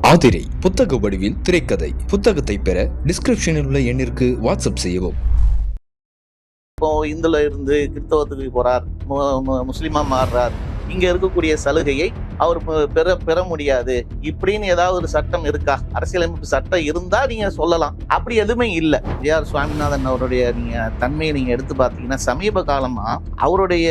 ஆதிரை புத்தக வடிவில் திரைக்கதை. புத்தகத்தை பெற டிஸ்கிரிப்ஷனில் உள்ள எண்ணிற்கு வாட்ஸ்அப் செய்யவும். இப்போ இந்துல இருந்து கிறிஸ்தவத்துக்கு போறார், முஸ்லிமா மாறுறார், இங்க இருக்கக்கூடிய சலுகையை அவர் பெற முடியாது இப்படின்னு ஏதாவது ஒரு சட்டம் இருக்கா? அரசியலமைப்பு சட்டம் இருந்தா நீங்க சொல்லலாம். அப்படி எதுவுமே இல்லை. ஜே.ஆர். சுவாமிநாதன் அவருடைய நீங்க தன்மையை நீங்க எடுத்து பார்த்தீங்கன்னா, சமீப காலமா அவருடைய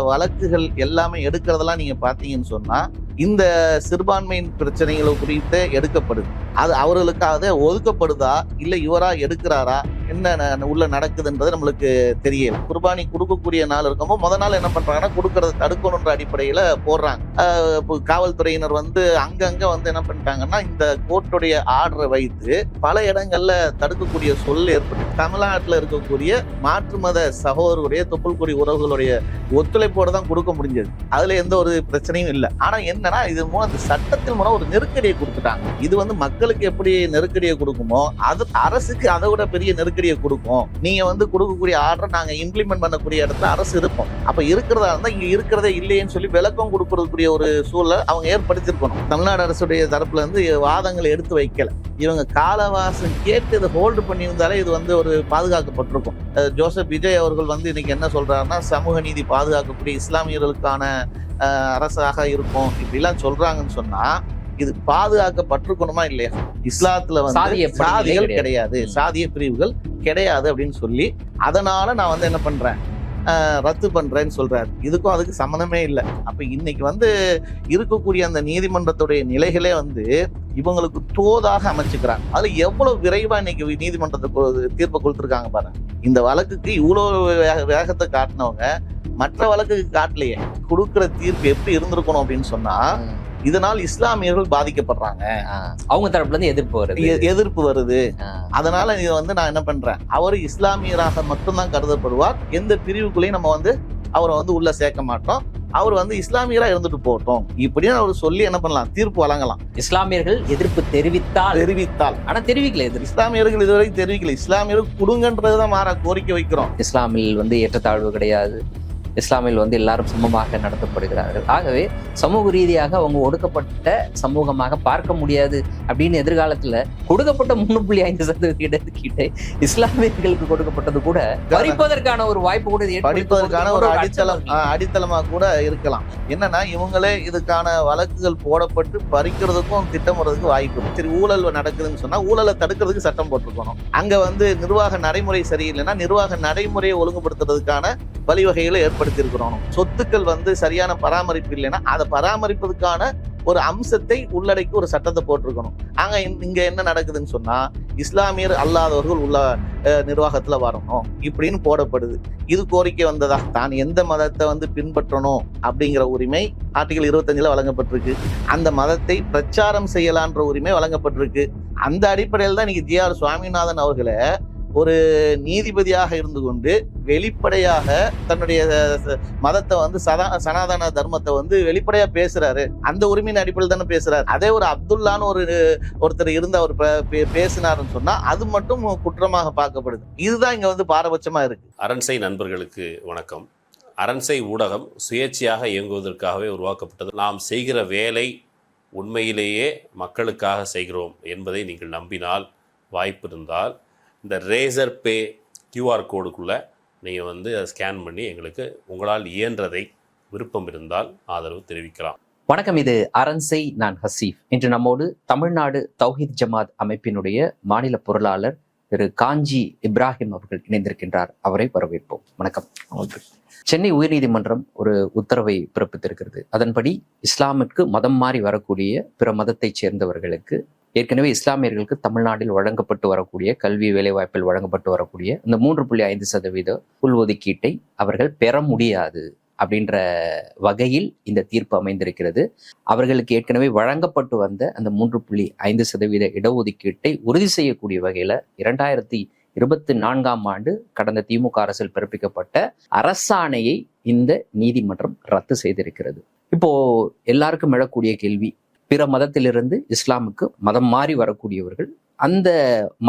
வழக்குகள் எல்லாமே எடுக்கிறதெல்லாம் நீங்க பார்த்தீங்கன்னு சொன்னா இந்த சிறுபான்மையின் பிரச்சனைகளை குறித்து எடுக்கப்படுது. அது அவர்களுக்காக ஒதுக்கப்படுதா இல்லை இவரா எடுக்கிறாரா என்ன உள்ள நடக்குதுன்றது நம்மளுக்கு தெரியல. குர்பானி கொடுக்கக்கூடிய நாள் இருக்கும்போது முத நாள் என்ன பண்றாங்கன்னா கொடுக்கறத தடுக்கணுன்ற அடிப்படையில போடுறாங்க. காவல்துறையினர் அங்கங்க என்ன பண்ணிட்டாங்கன்னா இந்த கோர்ட்டுடைய ஆர்டரை வைத்து பல இடங்கள்ல தடுக்கக்கூடிய சூழல் ஏற்பட்டு தமிழ்நாட்டில் இருக்கக்கூடிய மாற்று மத சகோதரருடைய தொப்புள்கொடி உறவுகளுடைய ஒத்துழைப்போடு தான் கொடுக்க முடிஞ்சது. அதுல எந்த ஒரு பிரச்சனையும் இல்லை. ஆனா என்னன்னா இது மூலம் அந்த சட்டத்தின் மூலம் ஒரு நெருக்கடியை கொடுத்துட்டாங்க. இது மக்களுக்கு எப்படி நெருக்கடியை கொடுக்குமோ அது அரசுக்கு அதை விட பெரிய நெருக்கடியை கொடுக்கும். நீங்க கொடுக்கக்கூடிய ஆர்டரை நாங்க இம்ப்ளிமெண்ட் பண்ணக்கூடிய இடத்துல அரசு இருக்கும். அப்ப இருக்கிறதா இருந்தா இங்க இருக்கிறதே இல்லையேன்னு சொல்லி விளக்கம் கொடுக்கறதுக்குரிய ஒரு சூழலை அவங்க ஏற்படுத்திருக்கணும். தமிழ்நாடு அரசுடைய தரப்புல இருந்து வாதங்களை எடுத்து வைக்கல. இவங்க காலவாசம் கேட்டு இதை ஹோல்டு பண்ணியிருந்தாலே இது ஒரு பாதுகாக்கப்பட்டிருக்கும். ஜோசப் விஜய் அவர்கள் இன்னைக்கு என்ன சொல்றாருன்னா, சமூக நீதி பாதுகாக்கக்கூடிய இஸ்லாமியர்களுக்கான அரசாக இருக்கும் இப்படிலாம் சொல்றாங்கன்னு சொன்னா இது பாதுகாக்கப்பட்டிருக்கணுமா இல்லையா? இஸ்லாத்துல சாதிகள் கிடையாது, சாதிய பிரிவுகள் கிடையாது அப்படின்னு சொல்லி அதனால நான் என்ன பண்றேன், ரத்து பண்றேன்னு சொல்றாரு. இதுக்கும் அதுக்கு சம்மந்தமே இல்லை. அப்ப இன்னைக்கு இருக்கக்கூடிய அந்த நீதிமன்றத்துடைய நிலைகளே இவங்களுக்கு தோதாக அமைச்சுக்கிறாங்க. அதுல எவ்வளவு விரைவா இன்னைக்கு நீதிமன்றத்தை தீர்ப்பை கொடுத்துருக்காங்க பாருங்க. இந்த வழக்குக்கு இவ்வளவு வேகத்தை காட்டினவங்க மற்ற வழக்குக்கு காட்டலையே. கொடுக்கிற தீர்ப்பு எப்படி இருந்திருக்கணும் அப்படின்னு சொன்னா, இதனால் இஸ்லாமியர்கள் பாதிக்கப்படுறாங்க, அவங்க தரப்புல இருந்து எதிர்ப்பு வருது. அதனால இது நான் என்ன பண்றேன், அவர் இஸ்லாமியராக மட்டும்தான் கருதப்படுவார், எந்த பிரிவுக்குள்ளேயும் நம்ம அவரை உள்ள சேர்க்க மாட்டோம், அவர் இஸ்லாமியரா இருந்துட்டு போட்டோம் இப்படின்னு அவர் சொல்லி என்ன பண்ணலாம், தீர்ப்பு வழங்கலாம். இஸ்லாமியர்கள் எதிர்ப்பு தெரிவித்தால் ஆனா தெரிவிக்கல. இஸ்லாமியர்கள் இதுவரைக்கும் தெரிவிக்கல. இஸ்லாமியர்கள் கொடுங்கன்றதுதான் மாற கோரிக்கை வைக்கிறோம். இஸ்லாமில் ஏற்றத்தாழ்வு கிடையாது. இஸ்லாமில் எல்லாரும் சமமாக நடத்தப்படுகிறார்கள். ஆகவே சமூக ரீதியாக அவங்க ஒடுக்கப்பட்ட சமூகமாக பார்க்க முடியாது அப்படின்னு எதிர்காலத்துல கொடுக்கப்பட்ட 3.5% இஸ்லாமியர்களுக்கு கொடுக்கப்பட்டது கூட பறிப்பதற்கான ஒரு வாய்ப்பு கூட படிப்பதற்கான ஒரு அடித்தளமா கூட இருக்கலாம். என்னன்னா இவங்களே இதுக்கான வழக்குகள் போடப்பட்டு பறிக்கிறதுக்கும் திட்டமிடுறதுக்கு வாய்ப்பு. சரி, ஊழல் நடக்குதுன்னு சொன்னா ஊழலை தடுக்கிறதுக்கு சட்டம் போட்டிருக்கணும். அங்க நிர்வாக நடைமுறை சரியில்லைன்னா நிர்வாக நடைமுறையை ஒழுங்குபடுத்துறதுக்கான வழிவகைகளை ஏற்படுத்தியிருக்கிறோம். சொத்துக்கள் சரியான பராமரிப்பு இல்லைன்னா அதை பராமரிப்பதற்கான ஒரு அம்சத்தை உள்ளடக்கி ஒரு சட்டத்தை போட்டிருக்கணும். இங்க என்ன நடக்குதுன்னு சொன்னா, இஸ்லாமியர் அல்லாதவர்கள் உள்ள நிர்வாகத்துல வரணும் இப்படின்னு போடப்படுது. இது கோரிக்கை வந்ததா? தான் எந்த மதத்தை பின்பற்றணும் அப்படிங்கிற உரிமை ஆர்டிகல் 25 வழங்கப்பட்டிருக்கு. அந்த மதத்தை பிரச்சாரம் செய்யலான்ற உரிமை வழங்கப்பட்டிருக்கு. அந்த அடிப்படையில் தான் இன்னைக்கு ஜே.ஆர். சுவாமிநாதன் அவர்களை ஒரு நீதிபதியாக இருந்து கொண்டு வெளிப்படையாக தன்னுடைய மதத்தை சனாதன தர்மத்தை வெளிப்படையா பேசுறாரு. அந்த உரிமையின் அடிப்படையில் தானே பேசுறாரு. அதே ஒரு அப்துல்லான்னு ஒருத்தர் இருந்து அவர் பேசினாருன்னு சொன்னா அது மட்டும் குற்றமாக பார்க்கப்படுது. இதுதான் இங்க பாரபட்சமா இருக்கு. அரண்சை நண்பர்களுக்கு வணக்கம். அரண்சை ஊடகம் சுயேட்சையாக இயங்குவதற்காகவே உருவாக்கப்பட்டது. நாம் செய்கிற வேலை உண்மையிலேயே மக்களுக்காக செய்கிறோம் என்பதை நீங்கள் நம்பினால், வாய்ப்பு இருந்தால் இந்த ரேசர் பே கியூஆர் கோடுக்குள்ளே நீங்கள் அதை ஸ்கேன் பண்ணி எங்களுக்கு உங்களால் இயன்றதை விருப்பம் இருந்தால் ஆதரவு தெரிவிக்கலாம். வணக்கம், இது அரண்சை, நான் ஹசீஃப். இன்று நம்மோடு தமிழ்நாடு தௌஹீத் ஜமாத் அமைப்பினுடைய மாநில பொருளாளர் திரு காஞ்சி இப்ராஹிம் அவர்கள் இணைந்திருக்கின்றார். அவரை வரவேற்போம். வணக்கம். சென்னை உயர்நீதிமன்றம் ஒரு உத்தரவை பிறப்பித்திருக்கிறது. அதன்படி இஸ்லாமிற்கு மதம் மாறி வரக்கூடிய பிற மதத்தைச் சேர்ந்தவர்களுக்கு ஏற்கனவே இஸ்லாமியர்களுக்கு தமிழ்நாட்டில் வழங்கப்பட்டு வரக்கூடிய கல்வி வேலைவாய்ப்பில் வழங்கப்பட்டு வரக்கூடிய இந்த 3.5% உள்ஒதுக்கீட்டை அவர்கள் பெற முடியாது அப்படின்ற வகையில் இந்த தீர்ப்பு அமைந்திருக்கிறது. அவர்களுக்கு ஏற்கனவே வழங்கப்பட்டு வந்த அந்த 3.5% இடஒதுக்கீட்டை உறுதி செய்யக்கூடிய வகையில 2024ஆம் ஆண்டு கடந்த திமுக அரசில் பிறப்பிக்கப்பட்ட அரசாணையை இந்த நீதிமன்றம் ரத்து செய்திருக்கிறது. இப்போ எல்லாருக்கும் எழக்கூடிய கேள்வி, பிற மதத்திலிருந்து இஸ்லாமுக்கு மதம் மாறி வரக்கூடியவர்கள் அந்த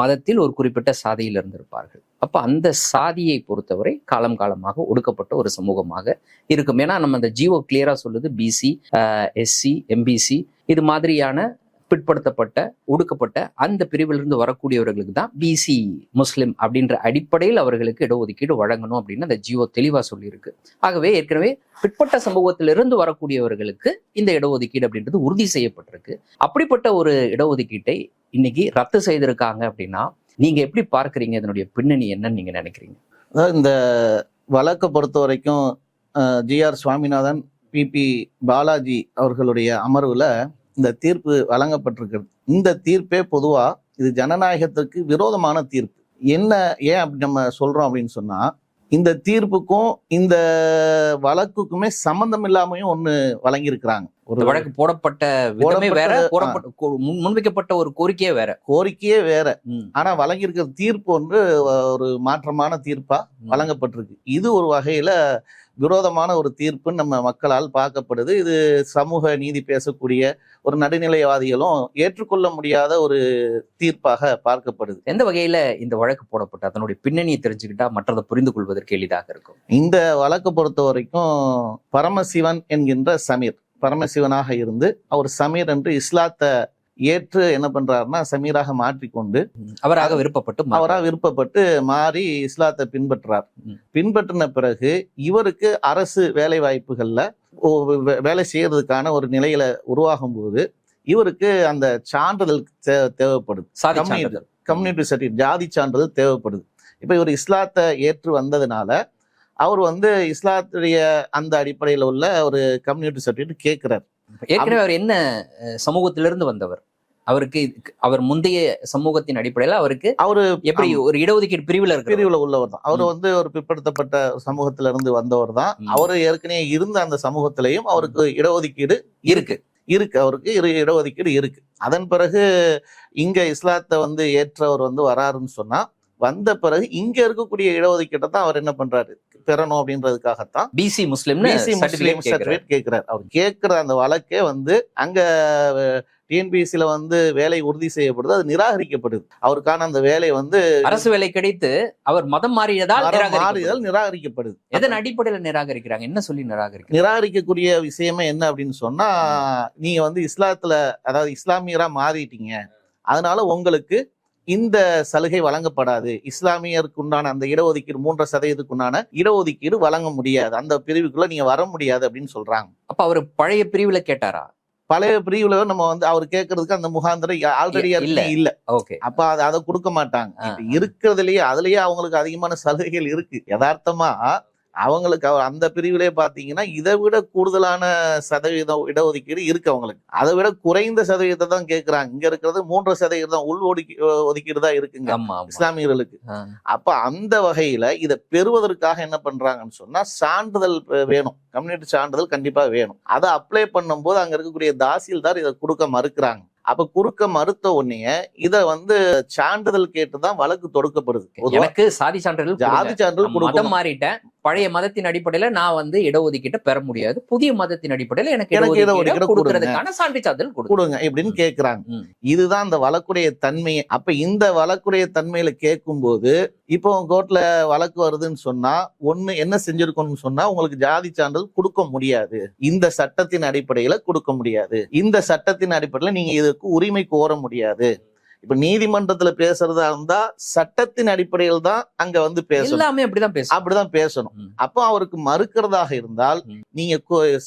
மதத்தில் ஒரு குறிப்பிட்ட சாதியில் இருந்திருப்பார்கள். அப்ப அந்த சாதியை பொறுத்தவரை காலம் காலமாக ஒடுக்கப்பட்ட ஒரு சமூகமாக இருக்கும். ஏன்னா நம்ம அந்த ஜிஓ கிளியரா சொல்லுது, பிசி, எஸ்சி, எம்பிசி இது மாதிரியான பிற்படுத்தப்பட்ட ஒடுக்கப்பட்ட அந்த பிரிவிலிருந்து வரக்கூடியவர்களுக்கு தான் பிசி முஸ்லிம் அப்படின்ற அடிப்படையில் அவர்களுக்கு இடஒதுக்கீடு வழங்கணும் அப்படின்னு அந்த ஜியோ தெளிவா சொல்லியிருக்கு. ஆகவே ஏற்கனவே பிற்பட்ட சமூகத்திலிருந்து வரக்கூடியவர்களுக்கு இந்த இடஒதுக்கீடு அப்படின்றது உறுதி செய்யப்பட்டிருக்கு. அப்படிப்பட்ட ஒரு இடஒதுக்கீட்டை இன்னைக்கு ரத்து செய்திருக்காங்க அப்படின்னா நீங்க எப்படி பார்க்கறீங்க? இதனுடைய பின்னணி என்னன்னு நீங்க நினைக்கிறீங்க? அதாவது இந்த வழக்கை பொறுத்த வரைக்கும் ஜிஆர் சுவாமிநாதன், பிபி பாலாஜி அவர்களுடைய அமர்வுல இந்த தீர்ப்பு வழங்கப்பட்டிருக்கிறது. இந்த தீர்ப்பே பொதுவா இது ஜனநாயகத்திற்கு விரோதமான தீர்ப்பு. என்ன ஏன் அப்படி நம்ம சொல்றோம் அப்படின்னு சொன்னா, இந்த தீர்ப்புக்கும் இந்த வழக்குக்குமே சம்பந்தம் இல்லாமையும் ஒண்ணு வழங்கியிருக்கிறாங்க. ஒரு வழக்கு போடப்பட்ட விதமே வேற, முன்வைக்கப்பட்ட ஒரு கோரிக்கையே வேற. ஆனா வழங்கியிருக்கிற தீர்ப்பு ஒன்று ஒரு மாற்றமான தீர்ப்பா வழங்கப்பட்டிருக்கு. இது ஒரு வகையில விரோதமான ஒரு தீர்ப்புன்னு நம்ம மக்களால் பார்க்கப்படுது. இது சமூக நீதி பேசக்கூடிய ஒரு நடுநிலைவாதிகளும் ஏற்றுக்கொள்ள முடியாத ஒரு தீர்ப்பாக பார்க்கப்படுது. எந்த வகையில இந்த வழக்கு போடப்பட்ட அதனுடைய பின்னணியை தெரிஞ்சுக்கிட்டா மற்றதை புரிந்து கொள்வதற்கு எளிதாக இருக்கும். இந்த வழக்கை பொறுத்த வரைக்கும் பரமசிவன் என்கின்ற சமீர் பரமசிவனாக இருந்து அவர் சமீர் என்று இஸ்லாத்தை ஏற்று என்ன பண்றாருன்னா சமீராக மாற்றிக்கொண்டு அவராக விருப்பப்பட்டு மாறி இஸ்லாத்தை பின்பற்றார். பின்பற்றின பிறகு இவருக்கு அரசு வேலை வாய்ப்புகள்ல வேலை செய்யறதுக்கான ஒரு நிலையில உருவாகும் போது இவருக்கு அந்த சான்றிதழ் தேவைப்படுது. கம்யூனிட்டி சர்டிஃபிகேட், ஜாதி சான்றிதழ் தேவைப்படுது. இப்ப இவர் இஸ்லாத்தை ஏற்று வந்ததுனால அவர் இஸ்லாத்துடைய அந்த அடிப்படையில உள்ள ஒரு கம்யூனிட்டி சர்டிஃபிகேட் கேட்கிறார். ஏற்கனவே அவர் என்ன சமூகத்திலிருந்து வந்தவர்? அவர் முந்தைய சமூகத்தின் அடிப்படையில அவரு எப்படி ஒரு இடஒதுக்கீடு பிரிவுல உள்ளவர் தான். அவர் ஒரு பிற்படுத்தப்பட்ட சமூகத்தில இருந்து வந்தவர் தான். அவரு ஏற்கனவே இருந்த அந்த சமூகத்திலையும் அவருக்கு இடஒதுக்கீடு இருக்கு. அவருக்கு இடஒதுக்கீடு இருக்கு. அதன் பிறகு இங்க இஸ்லாத்தை ஏற்றவர் வராருன்னு சொன்னா, வந்த பிறகு இங்க இருக்கக்கூடிய இடஒதுக்கீட்டை தான் அவர் என்ன பண்றாரு, பெறணும் அப்படின்றதுக்காகத்தான் பிசி முஸ்லிம் சர்டிஃபிகேட் கேட்கிறார். அவர் கேட்கிற அந்த வழக்கே அங்க டிஎன்பிஎஸ்சில வேலை உறுதி செய்யப்படுது, அது நிராகரிக்கப்படுது. அவருக்கான அந்த வேலை அரசு வேலை கிடைத்து அவர் மதம் மாறியதால் நிராகரிக்கப்படுது. எதன் அடிப்படையில நிராகரிக்கிறாங்க? என்ன சொல்லி நிராகரிக்கக்கூடிய விஷயமே என்ன அப்படின்னு சொன்னா, நீங்க இஸ்லாத்துல அதாவது இஸ்லாமியரா மாறிட்டீங்க, அதனால உங்களுக்கு இந்த சலுகை வழங்கப்படாது. இஸ்லாமியருக்கு உண்டான அந்த இடஒதுக்கீடு 3% இடஒதுக்கீடு வழங்க முடியாது, அந்த பிரிவுக்குள்ள நீங்க வர முடியாது அப்படின்னு சொல்றாங்க. அப்ப அவர் பழைய பிரிவுல கேட்டாரா? பழைய பிரிவுல நம்ம அவர் கேட்கறதுக்கு அந்த முகாந்திரம் ஆல்ரெடி இல்ல. அப்ப அதை கொடுக்க மாட்டாங்க. இருக்கிறதுலயே அதுலயே அவங்களுக்கு அதிகமான சலுகைகள் இருக்கு. யதார்த்தமா அவங்களுக்கு அந்த பிரிவிலே பாத்தீங்கன்னா இதை விட கூடுதலான சதவீதம் இடஒதுக்கீடு இருக்கு அவங்களுக்கு. அதை விட குறைந்த சதவீதத்தை தான் கேட்கிறாங்க. இங்க இருக்கிறது 3% தான் உள் ஒதுக்கீடு தான் இருக்குங்க இஸ்லாமியர்களுக்கு. அப்ப அந்த வகையில இதை பெறுவதற்காக என்ன பண்றாங்கன்னு சொன்னா, சான்றிதழ் வேணும், கம்யூனிட்டி சான்றிதழ் கண்டிப்பா வேணும். அதை அப்ளை பண்ணும்போது அங்க இருக்கக்கூடிய தாசில்தார் இதை கொடுக்க மறுக்கிறாங்க. அப்ப குறுக்க மறுத்த உடனே இத சான்றிதழ் கேட்டுதான் வழக்கு தொடுக்கப்படுது. எனக்கு ஜாதி சான்றிதழ் மதம் மாறிட்டேன், பழைய மதத்தின் அடிப்படையில நான் இடஒதுக்கீட்டை பெற முடியாது, புதிய மதத்தின் அடிப்படையில எனக்கு இடஒதுக்கீடு கொடுக்கறதுக்கான சான்றிதழ் கொடுங்க இப்படின்னு கேக்குறாங்க. இதுதான் அந்த வழக்குடைய தன்மை. அப்ப இந்த வழக்குடைய தன்மையில கேட்கும் போது இப்போ கோர்ட்ல வழக்கு வருதுன்னு சொன்னா, ஒண்ணு என்ன செஞ்சிருக்கணும்னு சொன்னா, உங்களுக்கு ஜாதி சான்றிதழ் கொடுக்க முடியாது, இந்த சட்டத்தின் அடிப்படையில கொடுக்க முடியாது, இந்த சட்டத்தின் அடிப்படையில நீங்க இதுக்கு உரிமை கோர முடியாது. இப்ப நீதிமன்றத்துல பேசுறதா இருந்தா சட்டத்தின் அடிப்படையில் தான் அங்க பேசணும், எல்லாமே அப்படிதான் பேசணும். அப்போ அவருக்கு மறுக்கிறதாக இருந்தால் நீங்க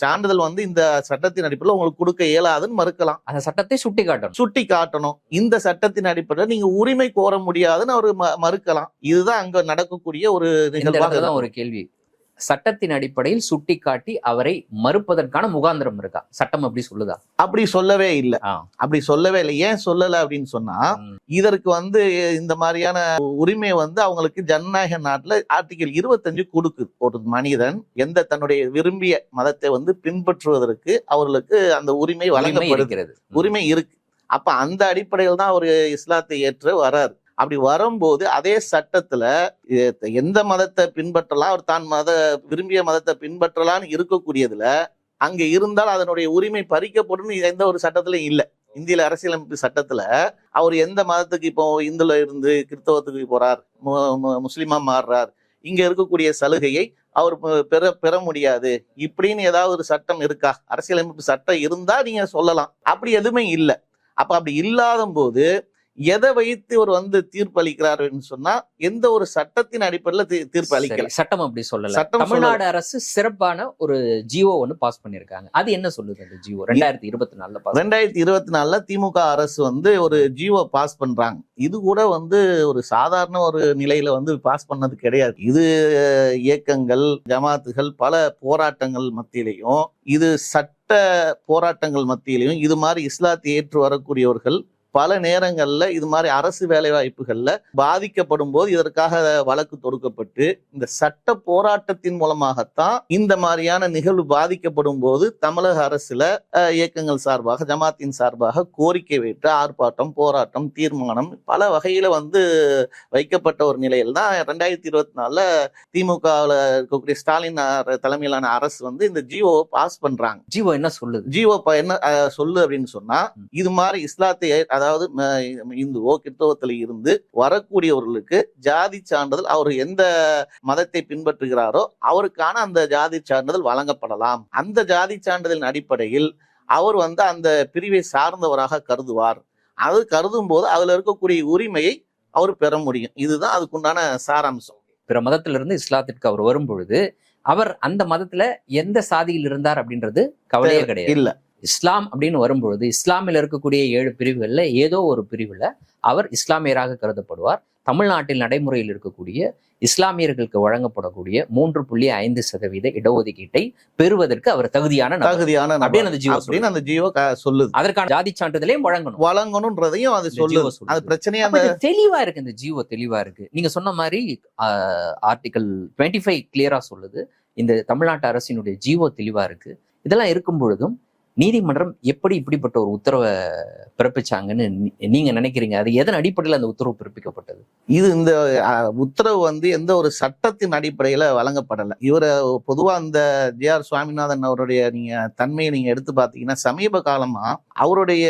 சான்றிதழ் இந்த சட்டத்தின் அடிப்படையில் உங்களுக்கு கொடுக்க இயலாதுன்னு மறுக்கலாம். அந்த சட்டத்தை சுட்டி காட்டணும். இந்த சட்டத்தின் அடிப்படையில் நீங்க உரிமை கோர முடியாதுன்னு அவரு மறுக்கலாம். இதுதான் அங்க நடக்கக்கூடிய ஒரு நிகழ்வாக. ஒரு கேள்வி, சட்டத்தின் அடிப்படையில் சுட்டி காட்டி அவரை மறுப்பதற்கான முகாந்திரம் இருக்கா? சட்டம் அப்படி சொல்லுதா? அப்படி சொல்லவே இல்லை. ஏன் சொல்லல அப்படின்னு சொன்னா, இதற்கு இந்த மாதிரியான உரிமை அவங்களுக்கு ஜனநாயக நாட்டுல ஆர்டிகல் 25 கொடுக்குது. ஒரு மனிதன் எந்த தன்னுடைய விரும்பிய மதத்தை பின்பற்றுவதற்கு அவர்களுக்கு அந்த உரிமை வழங்கப்படுகிறது, உரிமை இருக்கு. அப்ப அந்த அடிப்படையில் தான் அவர் இஸ்லாத்தை ஏற்று வராரு. அப்படி வரும்போது அதே சட்டத்துல எந்த மதத்தை பின்பற்றலாம், அவர் தான் விரும்பிய மதத்தை பின்பற்றலான்னு இருக்கக்கூடியதுல அங்க இருந்தால் அதனுடைய உரிமை பறிக்கப்படும் எந்த ஒரு சட்டத்திலையும் இல்ல. இந்திய அரசியலமைப்பு சட்டத்துல அவர் எந்த மதத்துக்கு இப்போ இந்துல இருந்து கிறிஸ்தவத்துக்கு போறார், முஸ்லிமா மாறுறார், இங்க இருக்கக்கூடிய சலுகையை அவர் பெற முடியாது இப்படின்னு ஏதாவது ஒரு சட்டம் இருக்கா? அரசியலமைப்பு சட்டம் இருந்தா நீங்க சொல்லலாம். அப்படி எதுவுமே இல்லை. அப்ப அப்படி இல்லாத போது எதை வைத்து ஒரு தீர்ப்பு அளிக்கிறாருன்னு சொன்னா எந்த ஒரு சட்டத்தின் அடிப்படையில் தீர்ப்பு அளிக்கல. சட்டம் அப்படி சொல்லல. சட்டம் தமிழ்நாடு அரசு சிறப்பான ஒரு ஜியோ ஒன்னு பாஸ் பண்ணிருக்காங்க. அது என்ன சொல்லுது அந்த ஜியோ? 2024 திமுக அரசு ஒரு ஜியோ பாஸ் பண்றாங்க. இது கூட ஒரு சாதாரண ஒரு நிலையில பாஸ் பண்ணது கிடையாது. இது இயக்கங்கள், ஜமாத்துகள், பல போராட்டங்கள் மத்தியிலையும், இது சட்ட போராட்டங்கள் மத்தியிலையும் இது மாதிரி இஸ்லாத்தை ஏற்று வரக்கூடியவர்கள் பல நேரங்கள்ல இது மாதிரி அரசு வேலை வாய்ப்புகள்ல பாதிக்கப்படும் போது இதற்காக வழக்கு தொடுக்கப்பட்டு இந்த சட்ட போராட்டத்தின் மூலமாகத்தான் இந்த மாதிரியான நிகழ்வு பாதிக்கப்படும் போது தமிழக அரசுல இயக்கங்கள் சார்பாக, ஜமாத்தின் சார்பாக கோரிக்கை வைத்து ஆர்ப்பாட்டம், போராட்டம், தீர்மானம் பல வகையில வைக்கப்பட்ட ஒரு நிலையில் தான் 2024 திமுகவில் இருக்கக்கூடிய ஸ்டாலின் தலைமையிலான அரசு இந்த ஜியோவை பாஸ் பண்றாங்க. ஜியோ என்ன சொல்லுது? ஜியோ என்ன சொல்லு அப்படின்னு சொன்னா, இது மாதிரி இஸ்லாத்தை, அதாவது இந்துவோ கிறிஸ்தவத்தில் இருந்து வரக்கூடியவர்களுக்கு ஜாதி சான்றிதழ், அவர் எந்த மதத்தை பின்பற்றுகிறாரோ அவருக்கான அந்த ஜாதி சான்றிதழ் வழங்கப்படலாம். அந்த ஜாதி சான்றிதழின் அடிப்படையில் அவர் அந்த பிரிவை சார்ந்தவராக கருதுவார். அது கருதும் போது அதுல இருக்கக்கூடிய உரிமையை அவர் பெற முடியும். இதுதான் அதுக்குண்டான சாராம்சம். பிற மதத்திலிருந்து இஸ்லாத்திற்கு அவர் வரும் பொழுது அவர் அந்த மதத்துல எந்த சாதியில் இருந்தார் அப்படின்றது கவலையே கிடையாது. இல்ல, இஸ்லாம் அப்படின்னு வரும்பொழுது இஸ்லாமில் இருக்கக்கூடிய 7 பிரிவுகள்ல ஏதோ ஒரு பிரிவுல அவர் இஸ்லாமியராக கருதப்படுவார். தமிழ்நாட்டில் நடைமுறையில் இருக்கக்கூடிய இஸ்லாமியர்களுக்கு வழங்கப்படக்கூடிய 3.5% இடஒதுக்கீட்டை பெறுவதற்கு அவர் தகுதியான அப்படின்னு அந்த ஜியோ சொல்லுது. அதற்கான ஜாதி சான்றிதழையும் வழங்கணும்ன்றதையும் அது சொல்லுது. அது பிரச்சனையா தெளிவா இருக்கு. இந்த ஜியோ தெளிவா இருக்கு. நீங்க சொன்ன மாதிரி ஆர்டிகல் 25 கிளியரா சொல்லுது. இந்த தமிழ்நாட்டு அரசினுடைய ஜியோ தெளிவா இருக்கு. இதெல்லாம் இருக்கும் பொழுதும் நீதிமன்றம் எப்படி இப்படிப்பட்ட ஒரு உத்தரவை பிறப்பிச்சாங்கன்னு நீங்க நினைக்கிறீங்க? அது எதன் அடிப்படையில் அந்த உத்தரவு பிறப்பிக்கப்பட்டது? இந்த உத்தரவு எந்த ஒரு சட்டத்தின் அடிப்படையில வழங்கப்படலை. இவரை பொதுவா அந்த ஜே.ஆர். சுவாமிநாதன் அவருடைய தன்மையை நீங்க எடுத்து பாத்தீங்கன்னா, சமீப காலமா அவருடைய